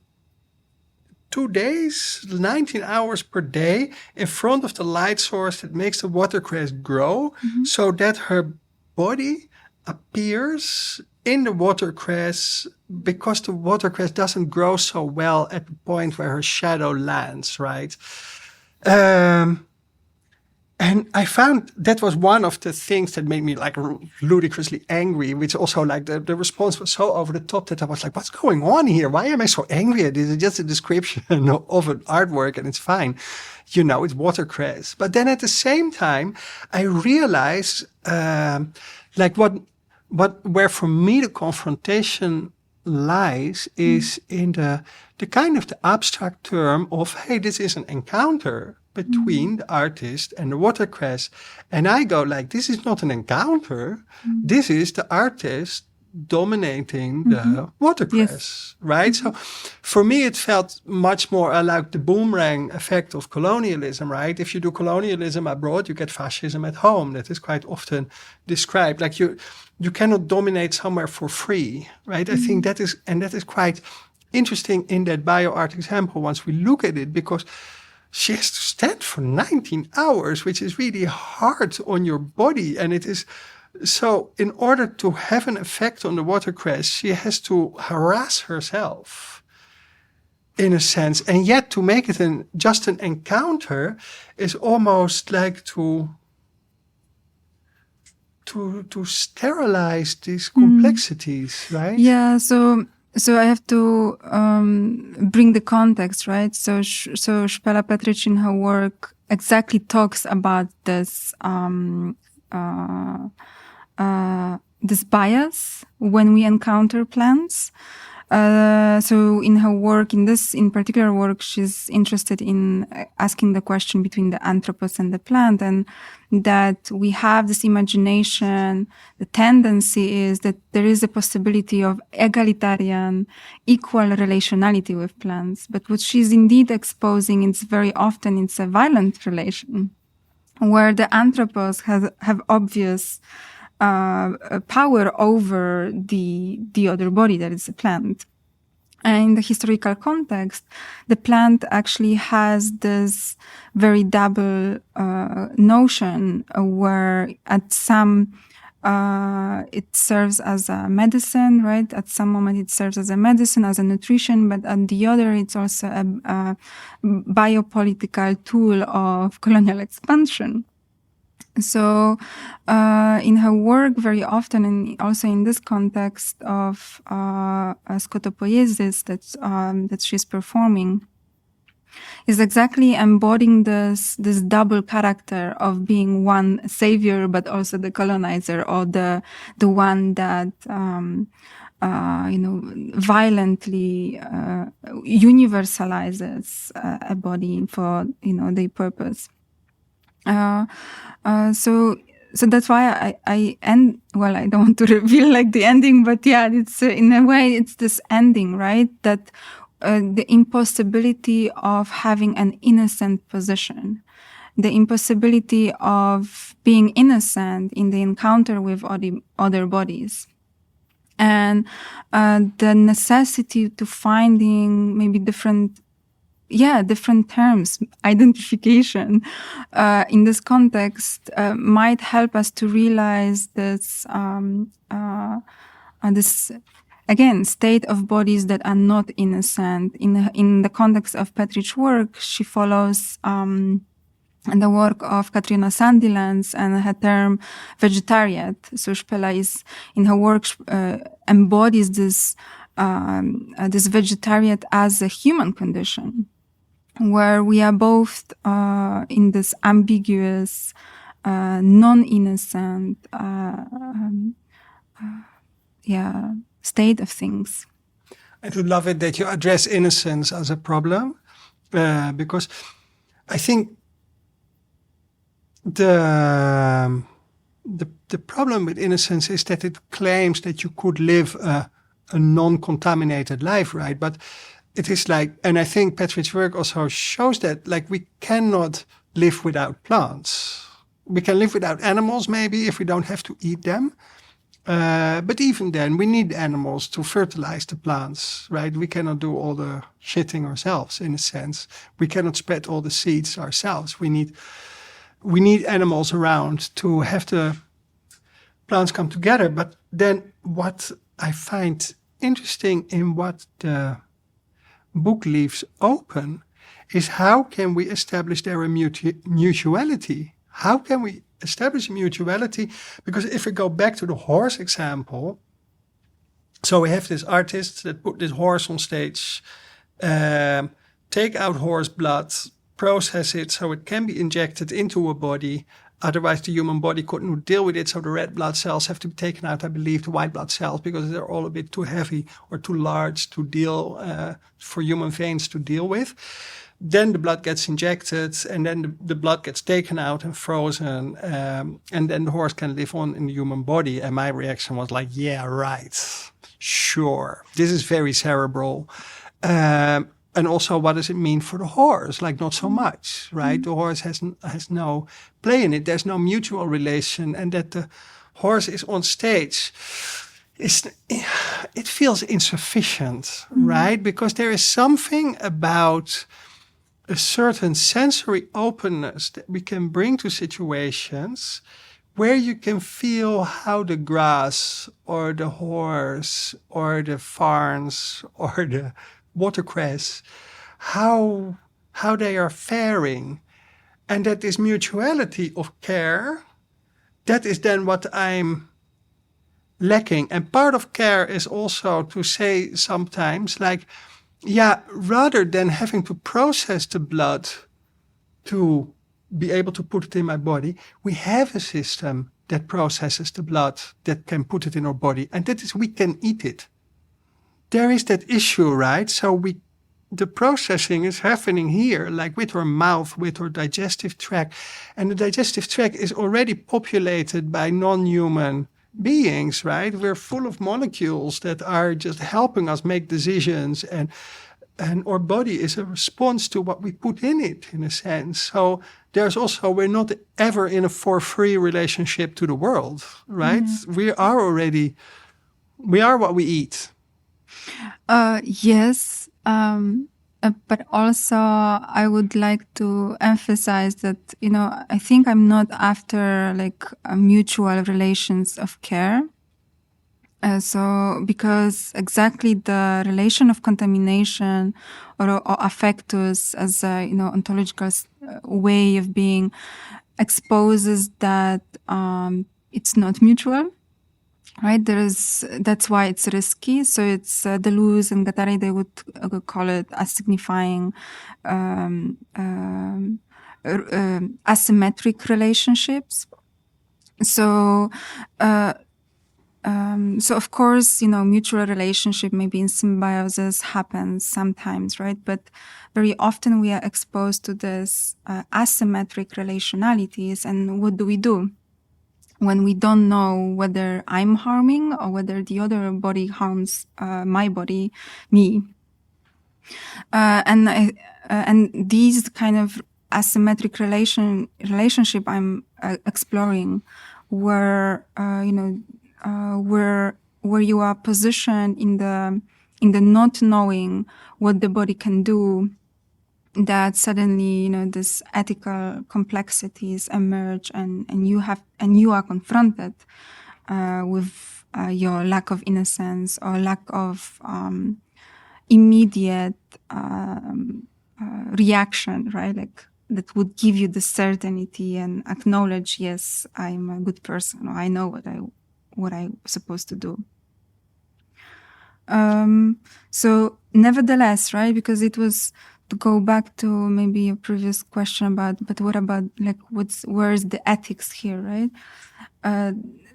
2 days, 19 hours per day, in front of the light source that makes the watercress grow, so that her body appears in the watercress, because the watercress doesn't grow so well at the point where her shadow lands, right? And I found that was one of the things that made me ludicrously angry, which also the response was so over the top that I was like, what's going on here? Why am I so angry at this? It's just a description of an artwork and it's fine. It's watercress. But then at the same time, I realized, where for me the confrontation lies is in the kind of the abstract term of, hey, this is an encounter between the artist and the watercress. And I go this is not an encounter. This is the artist dominating the watercress, right? So for me, it felt much more like the boomerang effect of colonialism, right? If you do colonialism abroad, you get fascism at home. That is quite often described. You cannot dominate somewhere for free, right? I think that is quite interesting in that bioart example once we look at it, because she has to stand for 19 hours, which is really hard on your body. And it is so, in order to have an effect on the watercress, she has to harass herself in a sense. And yet to make it just an encounter is almost like to sterilize these complexities, right? Yeah, so I have to bring the context, right? So Spela Petric in her work exactly talks about this this bias when we encounter plants. So in her work, in particular work, she's interested in asking the question between the anthropos and the plant, and that we have this imagination. The tendency is that there is a possibility of egalitarian, equal relationality with plants. But what she's indeed exposing, it's very often it's a violent relation, where the anthropos have obvious power over the other body that is a plant. And in the historical context, the plant actually has this very double notion where at some it serves as a medicine, right? At some moment it serves as a medicine, as a nutrition, but at the other it's also a biopolitical tool of colonial expansion. So, in her work, very often, and also in this context of scotopoiesis that she's performing, is exactly embodying this double character of being one savior, but also the colonizer, or the one that violently universalizes a body for their purpose. So that's why I end, well, I don't want to reveal the ending, but yeah, it's in a way, it's this ending, right? That the impossibility of having an innocent position, the impossibility of being innocent in the encounter with other bodies. And the necessity to finding maybe different terms, identification, in this context, might help us to realize this, this, again, state of bodies that are not innocent. In the context of Petric's work, she follows, and the work of Katrina Sandilands and her term vegetariat. So Spela is, in her work, embodies this vegetariat as a human condition, where we are both in this ambiguous, non-innocent state of things. I do love it that you address innocence as a problem, because I think the problem with innocence is that it claims that you could live a non-contaminated life, right? But it is like, and I think Patrick's work also shows that, like, we cannot live without plants. We can live without animals, maybe, if we don't have to eat them. But even then, we need animals to fertilize the plants, right? We cannot do all the shitting ourselves, in a sense. We cannot spread all the seeds ourselves. We need animals around to have the plants come together. But then what I find interesting in what the book leaves open is, how can we establish there a mutuality? How can we establish mutuality? Because if we go back to the horse example, so we have this artist that put this horse on stage, take out horse blood, process it so it can be injected into a body. Otherwise, the human body couldn't deal with it. So the red blood cells have to be taken out, I believe, the white blood cells, because they're all a bit too heavy or too large to deal, for human veins to deal with. Then the blood gets injected, and then the blood gets taken out and frozen, and then the horse can live on in the human body. And my reaction was like, yeah, right, sure. This is very cerebral. And also, what does it mean for the horse? Like, not so much, right? The horse has no play in it. There's no mutual relation. And that the horse is on stage, it feels insufficient, right? Because there is something about a certain sensory openness that we can bring to situations where you can feel how the grass or the horse or the ferns or the watercress, how they are faring. And that this mutuality of care, that is then what I'm lacking. And part of care is also to say sometimes, like, yeah, rather than having to process the blood to be able to put it in my body, we have a system that processes the blood, that can put it in our body. And that is, we can eat it. There is that issue, right? So the processing is happening here, like with our mouth, with our digestive tract. And the digestive tract is already populated by non-human beings, right? We're full of molecules that are just helping us make decisions, and our body is a response to what we put in it, in a sense. So there's also, we're not ever in a for-free relationship to the world, right? Mm-hmm. We are what we eat. Yes, but also I would like to emphasize that, I think I'm not after like mutual relations of care. So because exactly the relation of contamination or affectus as a ontological way of being exposes that it's not mutual. Right, that's why it's risky. So it's Deleuze and Guattari, they would call it as signifying asymmetric relationships. So of course, mutual relationship, maybe in symbiosis, happens sometimes, right? But very often we are exposed to this asymmetric relationalities, and what do we do when we don't know whether I'm harming or whether the other body harms my body, me? And these kind of asymmetric relationship I'm exploring, where where you are positioned in the not knowing what the body can do, that suddenly, this ethical complexities emerge, and you are confronted with your lack of innocence or lack of immediate reaction, right? Like that would give you the certainty and acknowledge, yes, I'm a good person, or I know what I'm supposed to do. So nevertheless, right, because it was, to go back to maybe a previous question about, but what about, like, where's the ethics here, right?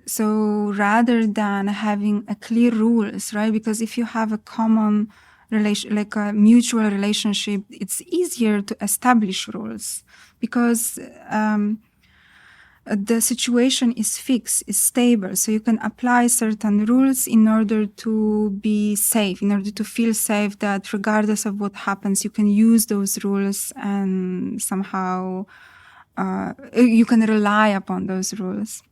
So rather than having a clear rules, right, because if you have a common relation, like a mutual relationship, it's easier to establish rules, because the situation is fixed, is stable. So you can apply certain rules in order to be safe, in order to feel safe that regardless of what happens, you can use those rules and somehow you can rely upon those rules.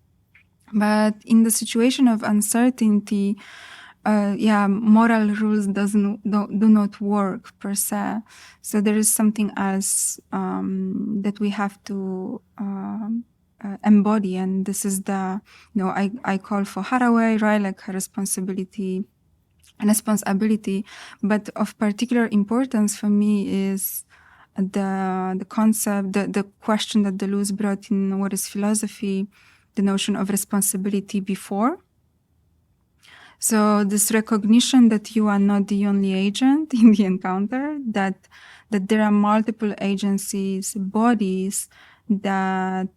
But in the situation of uncertainty, moral rules do not work per se. So there is something else that we have to embody, and this is the, I call for Haraway, right, like her responsibility. But of particular importance for me is the concept, the question that Deleuze brought in What is Philosophy, the notion of responsibility before. So this recognition that you are not the only agent in the encounter, that there are multiple agencies, bodies that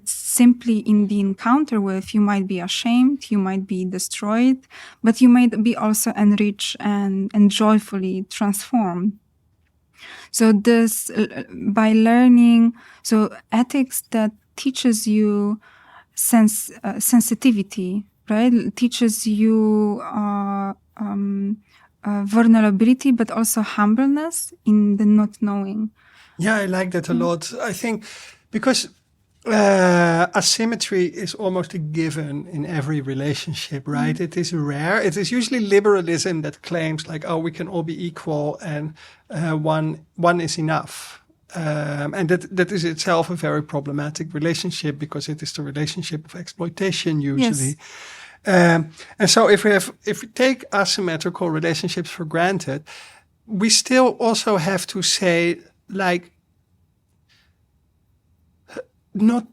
simply in the encounter with, you might be ashamed, you might be destroyed, but you might be also enriched and joyfully transformed. So this, by learning, so ethics that teaches you sensitivity, right? Teaches you vulnerability, but also humbleness in the not knowing. Yeah, I like that a lot. I think because asymmetry is almost a given in every relationship, right? It is rare. It is usually liberalism that claims like, oh, we can all be equal and one is enough. And that is itself a very problematic relationship, because it is the relationship of exploitation usually. Yes. And so if we take asymmetrical relationships for granted, we still also have to say, like, not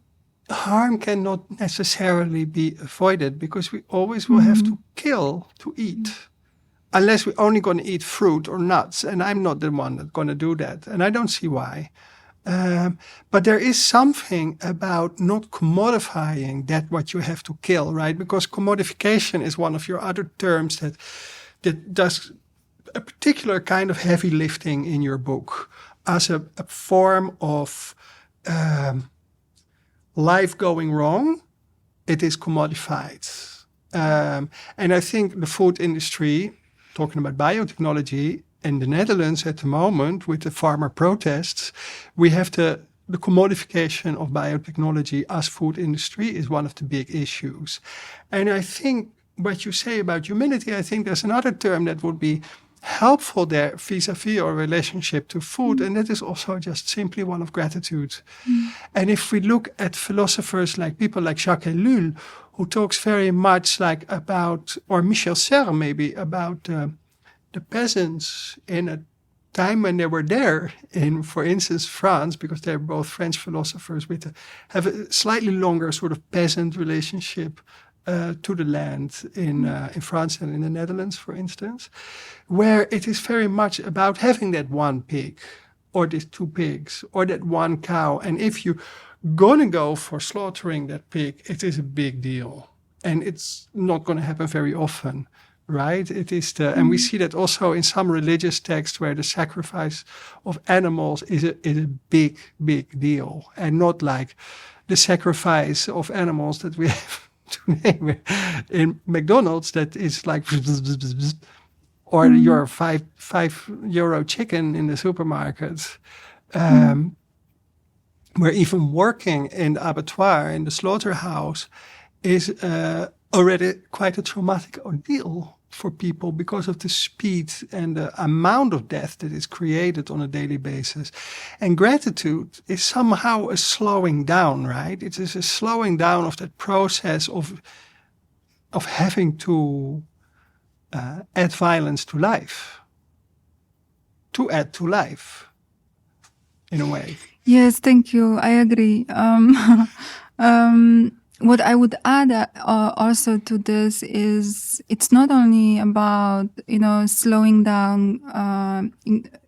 harm cannot necessarily be avoided, because we always will have to kill to eat, unless we're only going to eat fruit or nuts. And I'm not the one that's going to do that. And I don't see why. But there is something about not commodifying that what you have to kill, right? Because commodification is one of your other terms that does a particular kind of heavy lifting in your book as a form of life going wrong. It is commodified. And I think the food industry, talking about biotechnology, in the Netherlands at the moment with the farmer protests, we have the commodification of biotechnology as food industry is one of the big issues. And I think what you say about humility, I think there's another term that would be helpful there vis-a-vis our relationship to food, and that is also just simply one of gratitude. And if we look at philosophers like people like Jacques Ellul, who talks very much like about, or Michel Serres maybe, about the peasants in a time when they were there in, for instance, France, because they're both French philosophers, have a slightly longer sort of peasant relationship to the land in France and in the Netherlands, for instance, where it is very much about having that one pig or these two pigs or that one cow. And if you're going to go for slaughtering that pig, it is a big deal. And it's not going to happen very often. Right? It is and we see that also in some religious texts where the sacrifice of animals is a big, big deal, and not like the sacrifice of animals that we have today in McDonald's that is like, or your €5 chicken in the supermarket, where even working in the abattoir, in the slaughterhouse, is already quite a traumatic ordeal for people because of the speed and the amount of death that is created on a daily basis. And gratitude is somehow a slowing down, right? It is a slowing down of that process of having to add violence to life. To add to life. in a way. Yes, thank you. I agree. What I would add also to this is it's not only about, slowing down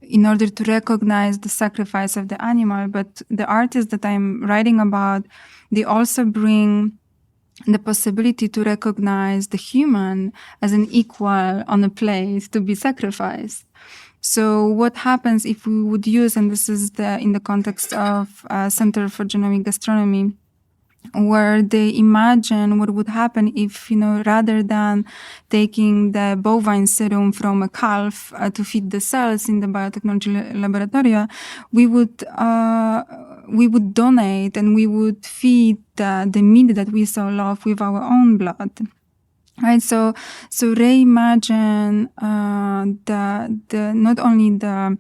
in order to recognize the sacrifice of the animal, but the artists that I'm writing about, they also bring the possibility to recognize the human as an equal on a plate to be sacrificed. So what happens if we would use, and this is in the context of Center for Genomic Gastronomy, where they imagine what would happen if, rather than taking the bovine serum from a calf to feed the cells in the biotechnology laboratory, we would donate and we would feed the meat that we so love with our own blood. Right, so reimagine the not only the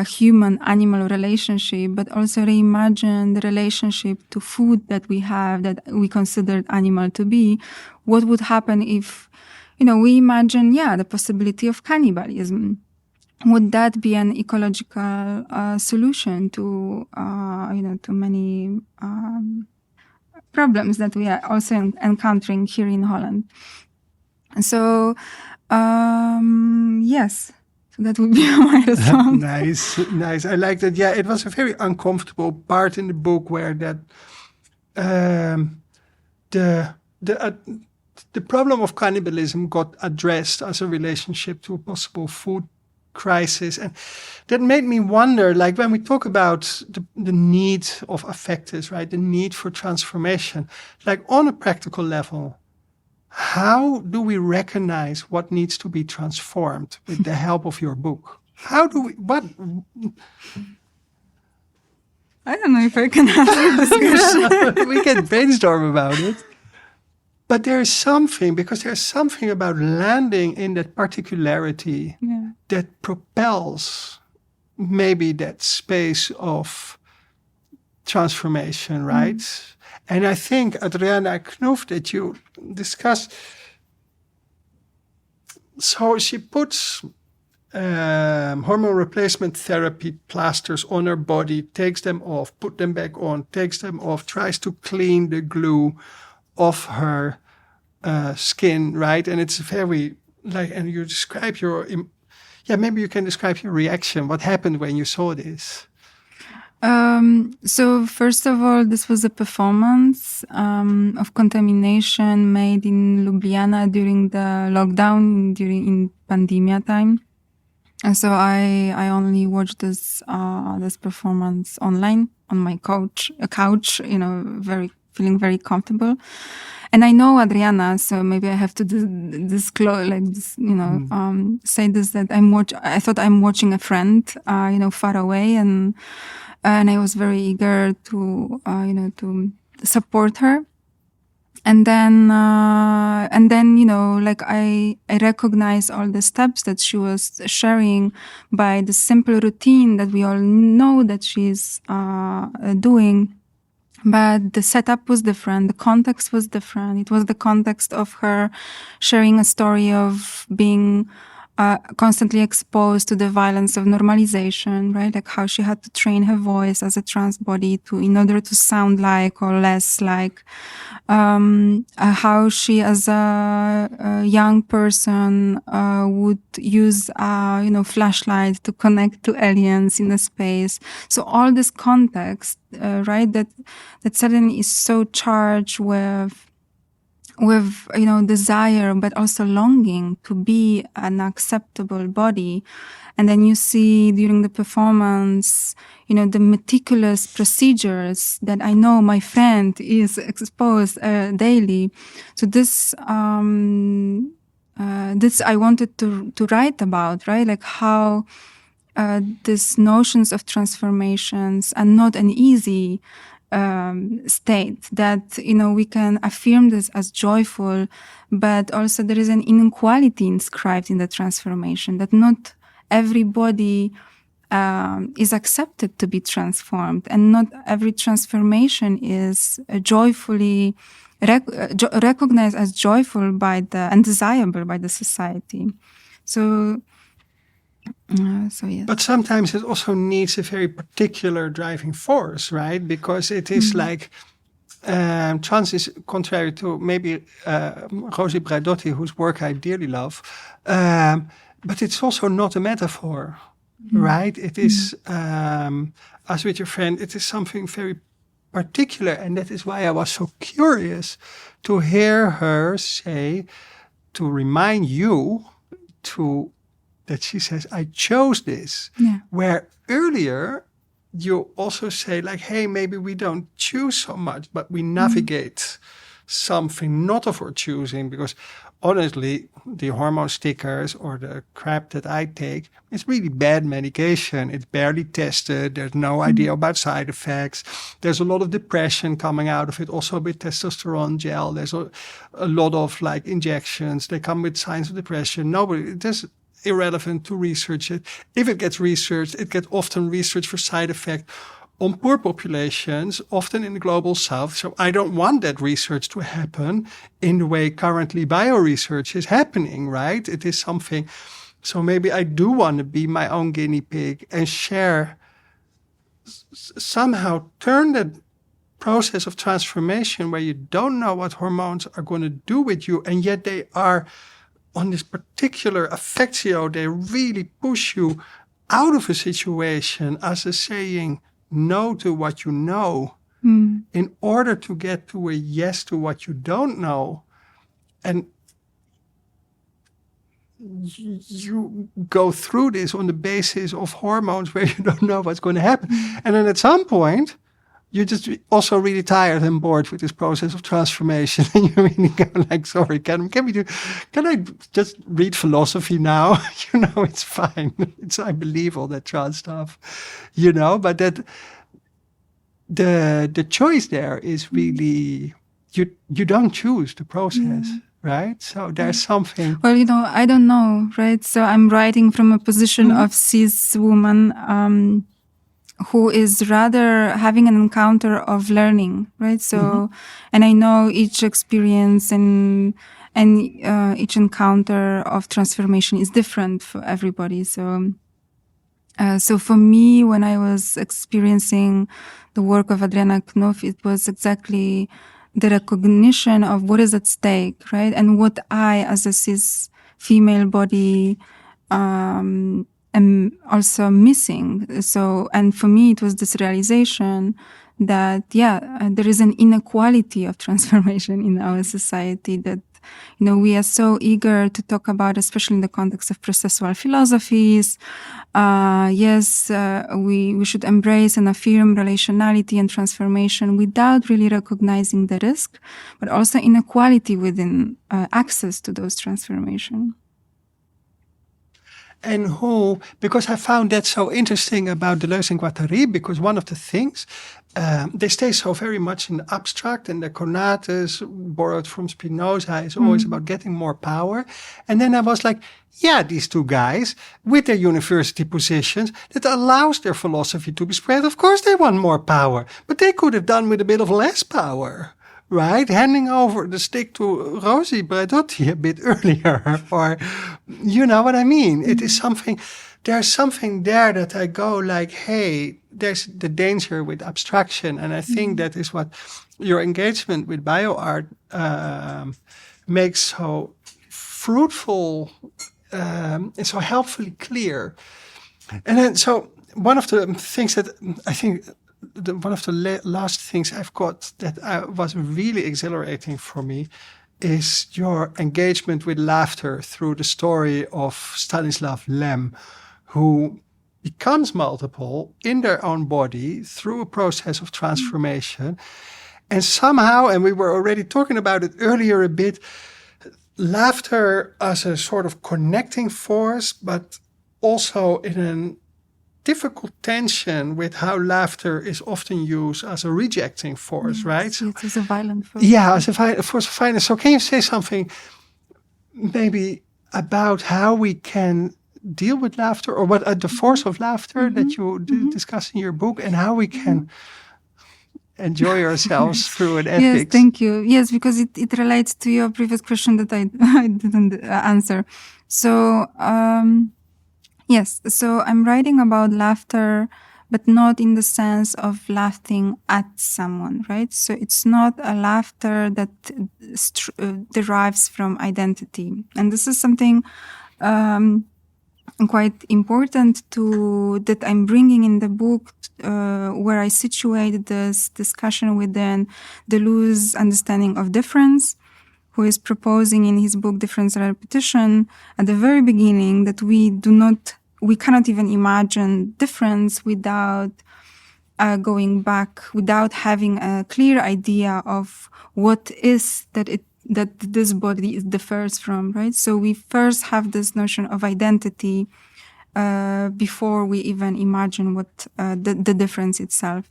human-animal relationship, but also reimagine the relationship to food that we have that we considered animal to be. What would happen if, we imagine, the possibility of cannibalism? Would that be an ecological solution to, to many problems that we are also encountering here in Holland? So, yes. So that would be my response. Nice. I like that. Yeah, it was a very uncomfortable part in the book where that the problem of cannibalism got addressed as a relationship to a possible food crisis, and that made me wonder. Like when we talk about the need of affectives, right? The need for transformation, like on a practical level. How do we recognize what needs to be transformed with the help of your book? How do we, what? I don't know if I can have a discussion. We can brainstorm about it. But there's something about landing in that particularity that propels maybe that space of transformation, right? And I think, Adriana Knof, that you discussed, so she puts hormone replacement therapy plasters on her body, takes them off, put them back on, takes them off, tries to clean the glue off her skin, right? And it's very, and you describe maybe you can describe your reaction. What happened when you saw this? So first of all, this was a performance of Contamination made in Ljubljana during the lockdown, in pandemia time. And so I only watched this performance online on my couch, feeling very comfortable. And I know Adriana, so maybe I have to disclose, say this, that I thought I'm watching a friend, far away, and I was very eager to support her. And then, I recognize all the steps that she was sharing by the simple routine that we all know that she's doing. But the setup was different. The context was different. It was the context of her sharing a story of being constantly exposed to the violence of normalization, right? Like how she had to train her voice as a trans body in order to sound like or less like, how she as a young person would use flashlight to connect to aliens in the space. So all this context, right, that suddenly is so charged with desire, but also longing to be an acceptable body. And then you see during the performance, the meticulous procedures that I know my friend is exposed daily. So this I wanted to write about, right? Like how these notions of transformations are not an easy state, that, we can affirm this as joyful, but also there is an inequality inscribed in the transformation, that not everybody is accepted to be transformed, and not every transformation is joyfully recognized as joyful and desirable by the society. So So yes. But sometimes it also needs a very particular driving force, right? Because it is like trans is contrary to maybe Rosie Braidotti, whose work I dearly love, but it's also not a metaphor, right? It is, as with your friend, it is something very particular, and that is why I was so curious to hear her say, to remind you that she says, I chose this. Yeah. Where earlier you also say like, hey, maybe we don't choose so much, but we navigate something not of our choosing, because honestly, the hormone stickers or the crap that I take, it's really bad medication. It's barely tested. There's no idea about side effects. There's a lot of depression coming out of it. Also with testosterone gel, there's a lot of like injections. They come with signs of depression. There's irrelevant to research it. If it gets researched, it gets often researched for side effect on poor populations, often in the global south. So I don't want that research to happen in the way currently bioresearch is happening, right? It is something. So maybe I do want to be my own guinea pig and share, somehow turn that process of transformation where you don't know what hormones are going to do with you, and yet they are on this particular affectio, they really push you out of a situation as a saying no to what you know in order to get to a yes to what you don't know. And you go through this on the basis of hormones where you don't know what's going to happen. And then at some point, you're just also really tired and bored with this process of transformation. And you really go like, sorry, can I just read philosophy now? It's fine. I believe all that trans stuff, but that the choice there is really, you don't choose the process, right? So there's something. Well, I don't know, right? So I'm writing from a position of cis woman, who is rather having an encounter of learning, right? So, and I know each experience and each encounter of transformation is different for everybody. So for me, when I was experiencing the work of Adriana Knopf, it was exactly the recognition of what is at stake, right? And what I, as a cis female body, am also missing. So, and for me, it was this realization that, there is an inequality of transformation in our society that, we are so eager to talk about, especially in the context of processual philosophies. We should embrace and affirm relationality and transformation without really recognizing the risk, but also inequality within access to those transformations. And because I found that so interesting about Deleuze and Guattari, because one of the things, they stay so very much in the abstract, and the conatus, borrowed from Spinoza, is always about getting more power. And then I was like, these two guys, with their university positions, that allows their philosophy to be spread. Of course they want more power, but they could have done with a bit of less power. Right? Handing over the stick to Rosie Braidotti a bit earlier, or, you know what I mean? It is something, there's something there that I go like, hey, there's the danger with abstraction. And I think that is what your engagement with bioart makes so fruitful and so helpfully clear. And then, so one of the things that I think, one of the last things I've got that was really exhilarating for me is your engagement with laughter through the story of Stanislav Lem, who becomes multiple in their own body through a process of transformation. And somehow, and we were already talking about it earlier a bit, laughter as a sort of connecting force, but also in a difficult tension with how laughter is often used as a rejecting force, right? It is a violent force. Yeah, as a force of violence. So can you say something maybe about how we can deal with laughter, or what the force of laughter that you discuss in your book, and how we can enjoy ourselves through an ethics? Yes, thank you. Yes, because it relates to your previous question that I didn't answer. So, Yes, so I'm writing about laughter, but not in the sense of laughing at someone, right? So it's not a laughter that derives from identity. And this is something quite important that I'm bringing in the book, where I situate this discussion within Deleuze's understanding of difference, who is proposing in his book Difference and Repetition at the very beginning that we cannot even imagine difference without going back, without having a clear idea of what is that this body differs from, right? So we first have this notion of identity before we even imagine what the difference itself.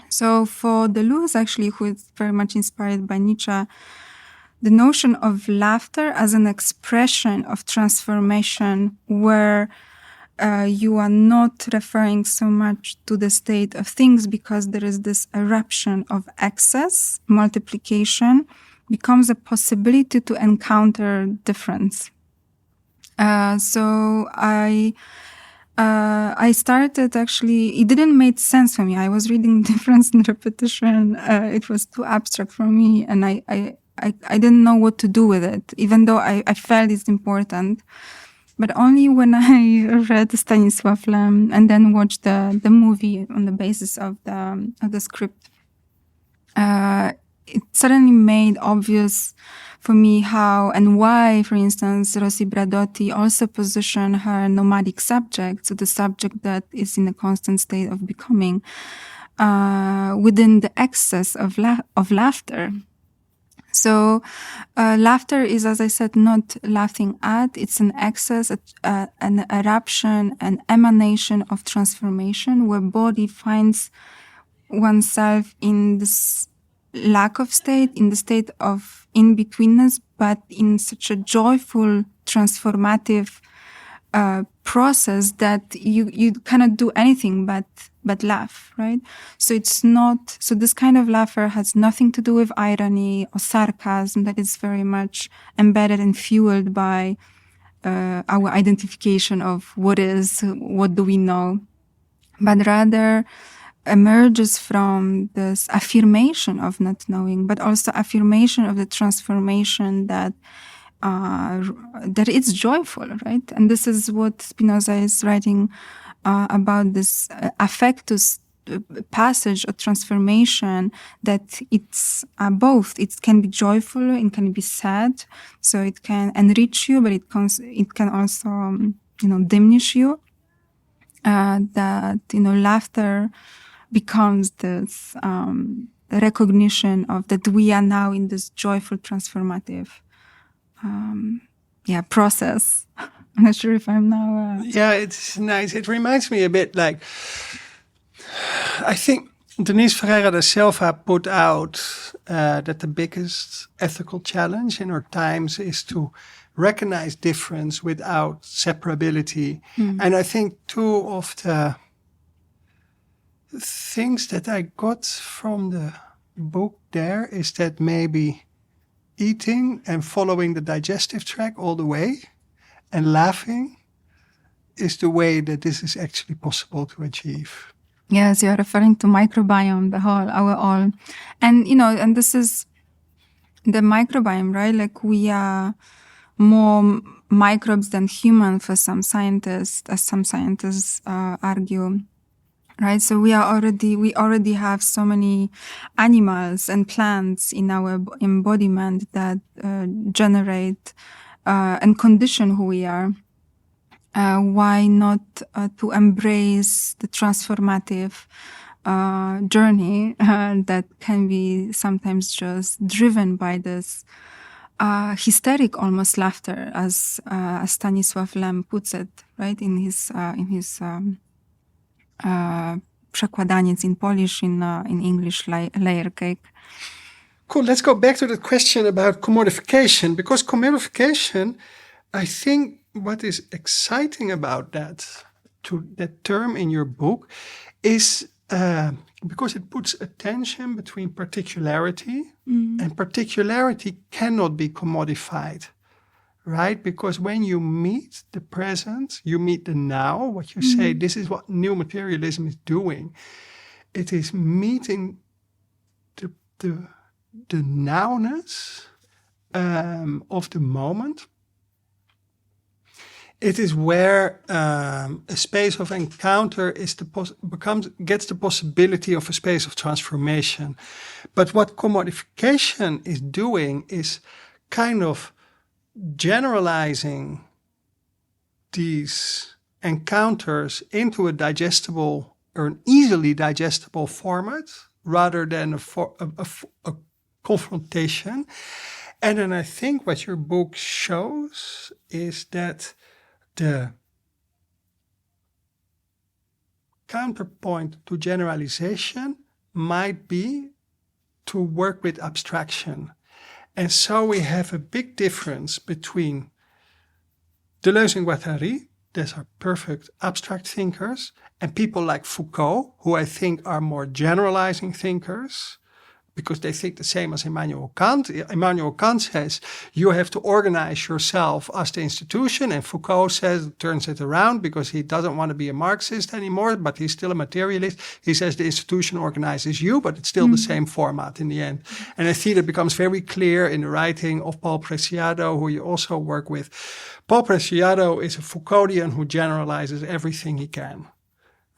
So for Deleuze, actually, who is very much inspired by Nietzsche, the notion of laughter as an expression of transformation where you are not referring so much to the state of things because there is this eruption of excess, multiplication, becomes a possibility to encounter difference. So I started, actually, it didn't make sense for me. I was reading Difference and Repetition. It was too abstract for me, and I didn't know what to do with it, even though I felt it's important. But only when I read Stanisław Lem and then watched the movie on the basis of the script, it suddenly made obvious for me how and why, for instance, Rossi Bradotti also positioned her nomadic subject, so the subject that is in a constant state of becoming, within the excess of laughter. So laughter is, as I said, not laughing at, it's an excess, an eruption, an emanation of transformation where body finds oneself in this lack of state, in the state of in-betweenness, but in such a joyful, transformative process that you cannot do anything but laugh, right? So it's not, so this kind of laughter has nothing to do with irony or sarcasm that is very much embedded and fueled by our identification of what do we know, but rather emerges from this affirmation of not knowing, but also affirmation of the transformation that it's joyful, right? And this is what Spinoza is writing about, this affectus passage or transformation, that it's both. It can be joyful, it can be sad, so it can enrich you, but it can also diminish you. That laughter becomes this recognition of that we are now in this joyful transformative process. I'm not sure if I'm now... Yeah, it's nice. It reminds me a bit like, I think Denise Ferreira da Silva put out that the biggest ethical challenge in our times is to recognize difference without separability. And I think two of the things that I got from the book there is that maybe eating and following the digestive tract all the way and laughing is the way that this is actually possible to achieve. Yes, you're referring to microbiome, our all. And, and this is the microbiome, right? Like we are more microbes than human for some scientists, as some scientists argue. Right, so we already have so many animals and plants in our embodiment that generate and condition who we are. Why not to embrace the transformative journey that can be sometimes just driven by this hysteric almost laughter, as Stanisław Lem puts it, right, in his przekładaniec in Polish, in English, layer cake. Cool. Let's go back to the question about commodification, because commodification, I think what is exciting about that term in your book is because it puts a tension between particularity and particularity cannot be commodified, right? Because when you meet the present, you meet the now, what you say, this is what new materialism is doing. It is meeting the nowness of the moment. It is where a space of encounter is gets the possibility of a space of transformation. But what commodification is doing is kind of generalizing these encounters into a digestible or an easily digestible format rather than a confrontation. And then I think what your book shows is that the counterpoint to generalization might be to work with abstraction. And so we have a big difference between Deleuze and Guattari, these are perfect abstract thinkers, and people like Foucault, who I think are more generalizing thinkers, because they think the same as Immanuel Kant. Immanuel Kant says, you have to organize yourself as the institution, and Foucault turns it around because he doesn't want to be a Marxist anymore, but he's still a materialist. He says the institution organizes you, but it's still the same format in the end. And I think it becomes very clear in the writing of Paul Preciado, who you also work with. Paul Preciado is a Foucauldian who generalizes everything he can.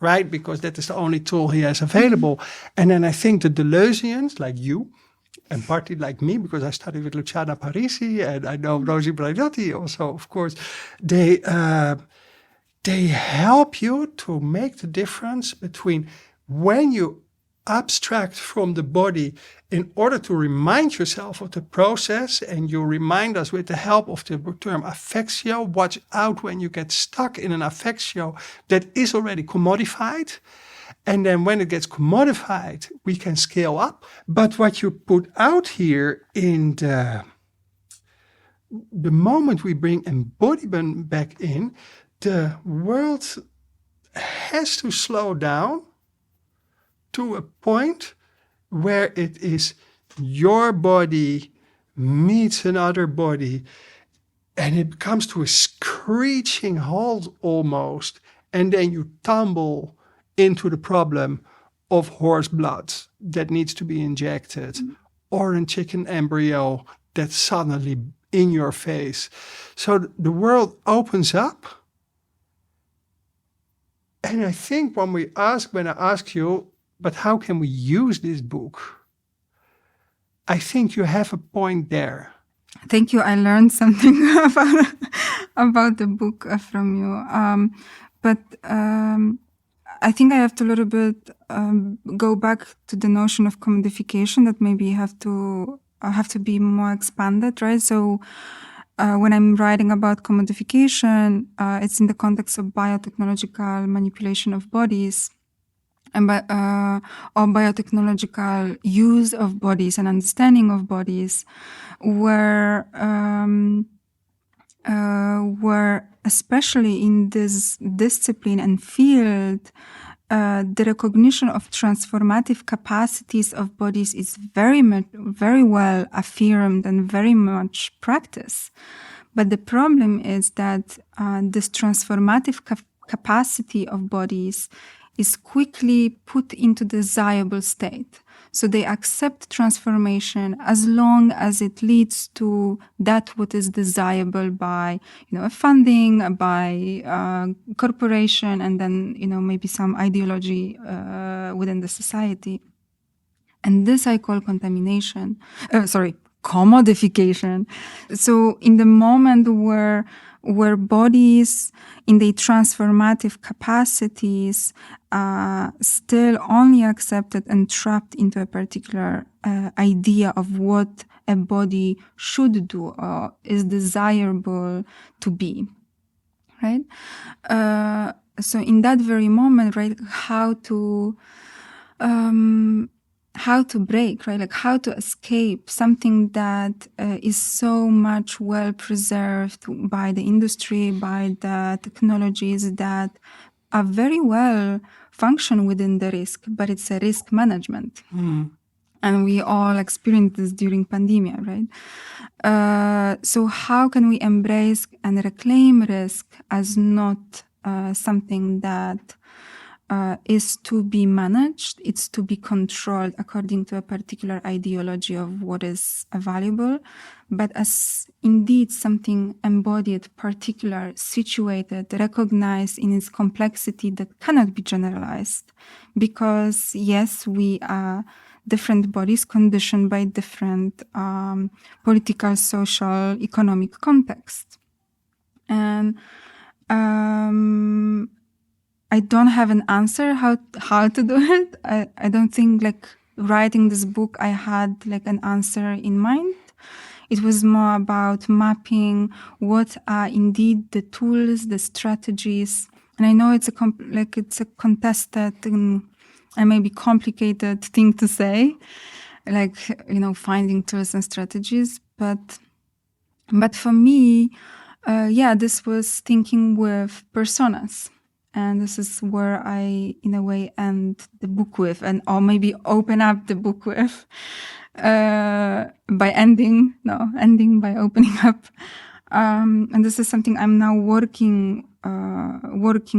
Right? Because that is the only tool he has available. And then I think the Deleuzians, like you, and partly like me, because I studied with Luciana Parisi, and I know Rosi Braidotti also, of course, they help you to make the difference between when you abstract from the body in order to remind yourself of the process, and you remind us with the help of the term affectio. Watch out when you get stuck in an affectio that is already commodified. And then when it gets commodified, we can scale up. But what you put out here in the moment we bring embodiment back in, the world has to slow down to a point where it is your body meets another body, and it comes to a screeching halt almost, and then you tumble into the problem of horse blood that needs to be injected, or a chicken embryo that's suddenly in your face. So the world opens up. And I think when I ask you, but how can we use this book? I think you have a point there. Thank you. I learned something about the book from you. But I think I have to a little bit go back to the notion of commodification that maybe have to be more expanded, right? So when I'm writing about commodification, it's in the context of biotechnological manipulation of bodies, and or biotechnological use of bodies and understanding of bodies, where especially in this discipline and field, the recognition of transformative capacities of bodies is very well affirmed and very much practiced. But the problem is that this transformative capacity of bodies is quickly put into desirable state. So they accept transformation as long as it leads to that what is desirable by, funding, by corporation, and then, maybe some ideology within the society. And this I call commodification. So in the moment where bodies in their transformative capacities still only accepted and trapped into a particular idea of what a body should do or is desirable to be, right? So in that very moment, right, how to break, right? Like how to escape something that is so much well preserved by the industry, by the technologies that are very well function within the risk, but it's a risk management. And we all experienced this during pandemic, right? So how can we embrace and reclaim risk as not something that is to be managed? It's to be controlled according to a particular ideology of what is valuable, but as indeed something embodied, particular, situated, recognized in its complexity that cannot be generalized. Because yes, we are different bodies conditioned by different political, social, economic context. And I don't have an answer how to do it. I don't think like writing this book, I had like an answer in mind. It was more about mapping what are indeed the tools, the strategies. And I know it's a contested and maybe complicated thing to say, like, finding tools and strategies. But for me, this was thinking with personas. And this is where I, in a way, end the book with, or maybe open up the book with, ending by opening up. And this is something I'm now working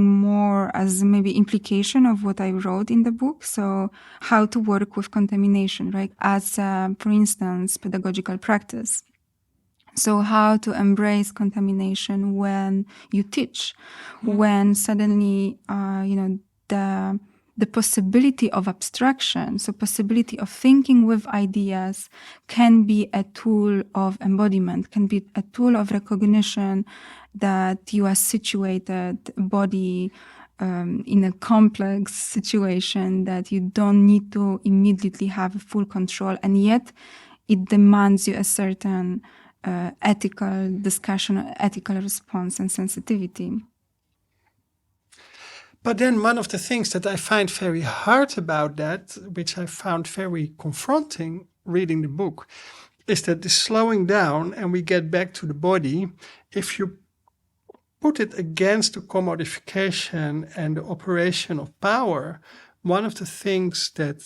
more as maybe implication of what I wrote in the book. So how to work with contamination, right? As, for instance, pedagogical practice. So how to embrace contamination when you teach, when suddenly, the possibility of abstraction, so possibility of thinking with ideas can be a tool of embodiment, can be a tool of recognition that you are situated body in a complex situation, that you don't need to immediately have full control, and yet it demands you a certain ethical discussion, ethical response and sensitivity. But then one of the things that I find very hard about that, which I found very confronting reading the book, is that the slowing down and we get back to the body, if you put it against the commodification and the operation of power, one of the things that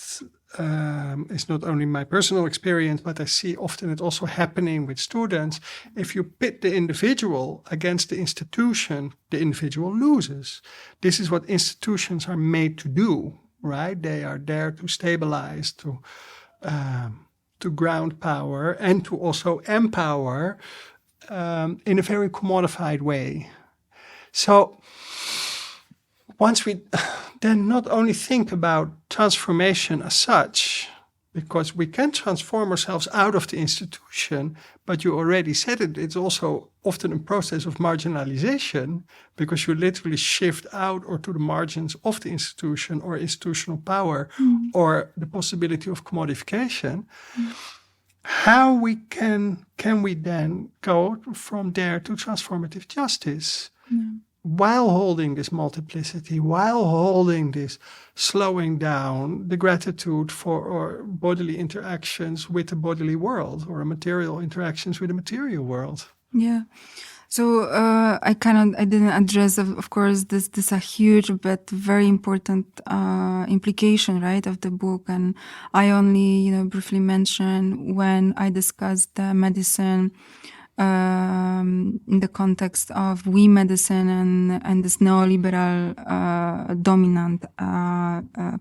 is not only my personal experience, but I see often it also happening with students. If you pit the individual against the institution, the individual loses. This is what institutions are made to do, right? They are there to stabilize, to ground power, and to also empower in a very commodified way. So once we then not only think about transformation as such, because we can transform ourselves out of the institution, but you already said it, it's also often a process of marginalization, because you literally shift out or to the margins of the institution or institutional power or the possibility of commodification. How we can we then go from there to transformative justice? While holding this multiplicity, while holding this slowing down, the gratitude for our bodily interactions with the bodily world, or material interactions with the material world. Yeah. So I didn't address, of course, this a huge but very important implication, right, of the book. And I only, briefly mentioned when I discussed the medicine in the context of we medicine and this neoliberal dominant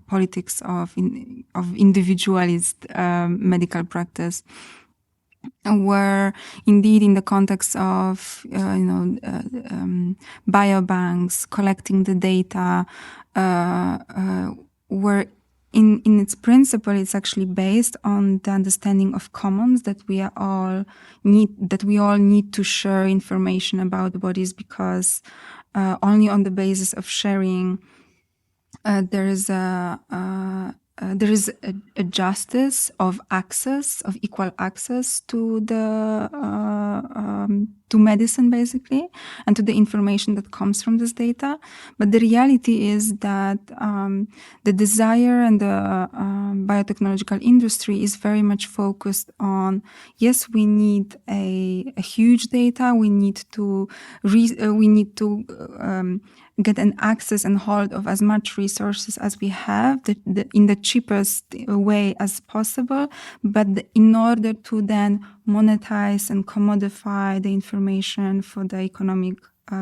politics of individualist medical practice, where indeed in the context of biobanks collecting the data, where in its principle, it's actually based on the understanding of commons, that we all need to share information about the bodies, because only on the basis of sharing there is a justice of access, of equal access to to medicine, basically, and to the information that comes from this data. But the reality is that the desire and the biotechnological industry is very much focused on, yes, we need a huge data. We need to get an access and hold of as much resources as we have in the cheapest way as possible. But in order to then monetize and commodify the information for the economic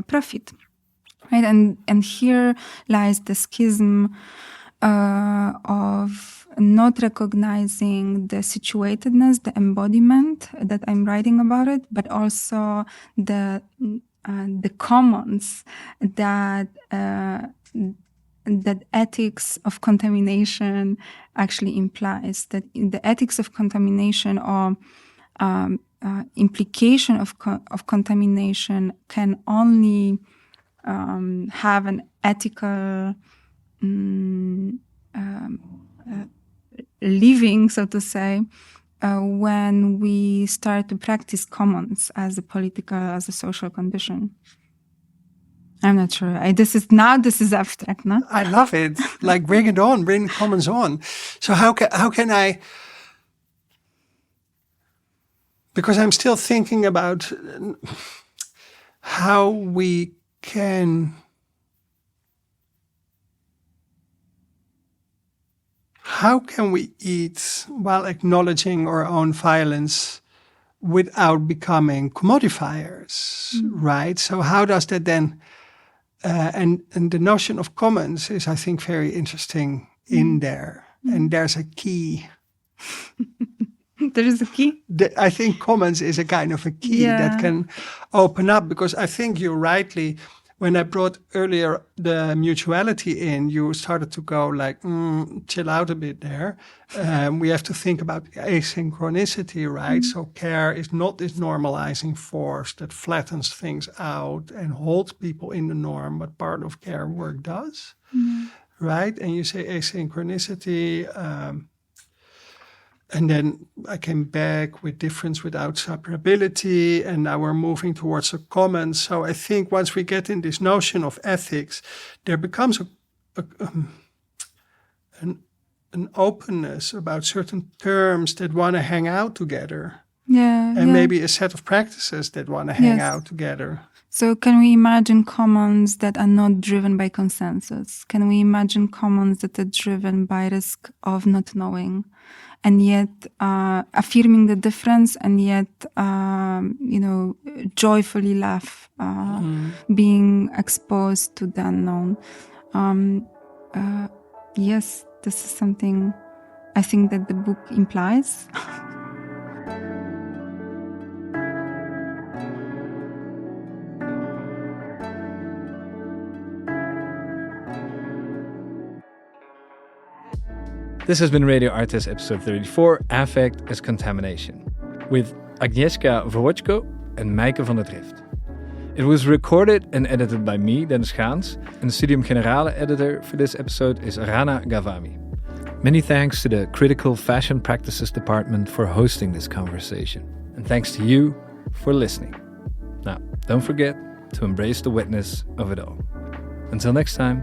profit, right? And here lies the schism of not recognizing the situatedness, the embodiment that I'm writing about it, but also the commons that ethics of contamination actually implies. That in the ethics of contamination or implication of contamination can only have an ethical living, so to say, when we start to practice commons as a social condition. I'm not sure. This is abstract, no? I love it. Like, bring it on, bring commons on. So how can I? Because I'm still thinking about how we can. How can we eat while acknowledging our own violence without becoming commodifiers, right? So how does that then, and the notion of commons is, I think, very interesting in there. And there's a key. There is a key? I think commons is a kind of a key that can open up, because I think you rightly, when I brought earlier the mutuality in, you started to go like, chill out a bit there. We have to think about asynchronicity, right? So care is not this normalizing force that flattens things out and holds people in the norm, but part of care work does, right? And you say asynchronicity, and then I came back with difference without separability, and now we're moving towards a common. So I think once we get in this notion of ethics, there becomes an openness about certain terms that want to hang out together. Maybe a set of practices that want to hang out together. So can we imagine commons that are not driven by consensus? Can we imagine commons that are driven by risk of not knowing? And yet affirming the difference, and yet, joyfully laugh, being exposed to the unknown. Yes, this is something I think that the book implies. This has been Radio ArtEZ episode 34, Affect as Contamination, with Agnieszka Wołodźko and Mijke van der Drift. It was recorded and edited by me, Dennis Gaans, and the Studium Generale editor for this episode is Rana Gavami. Many thanks to the Critical Fashion Practices Department for hosting this conversation, and thanks to you for listening. Now, don't forget to embrace the witness of it all. Until next time.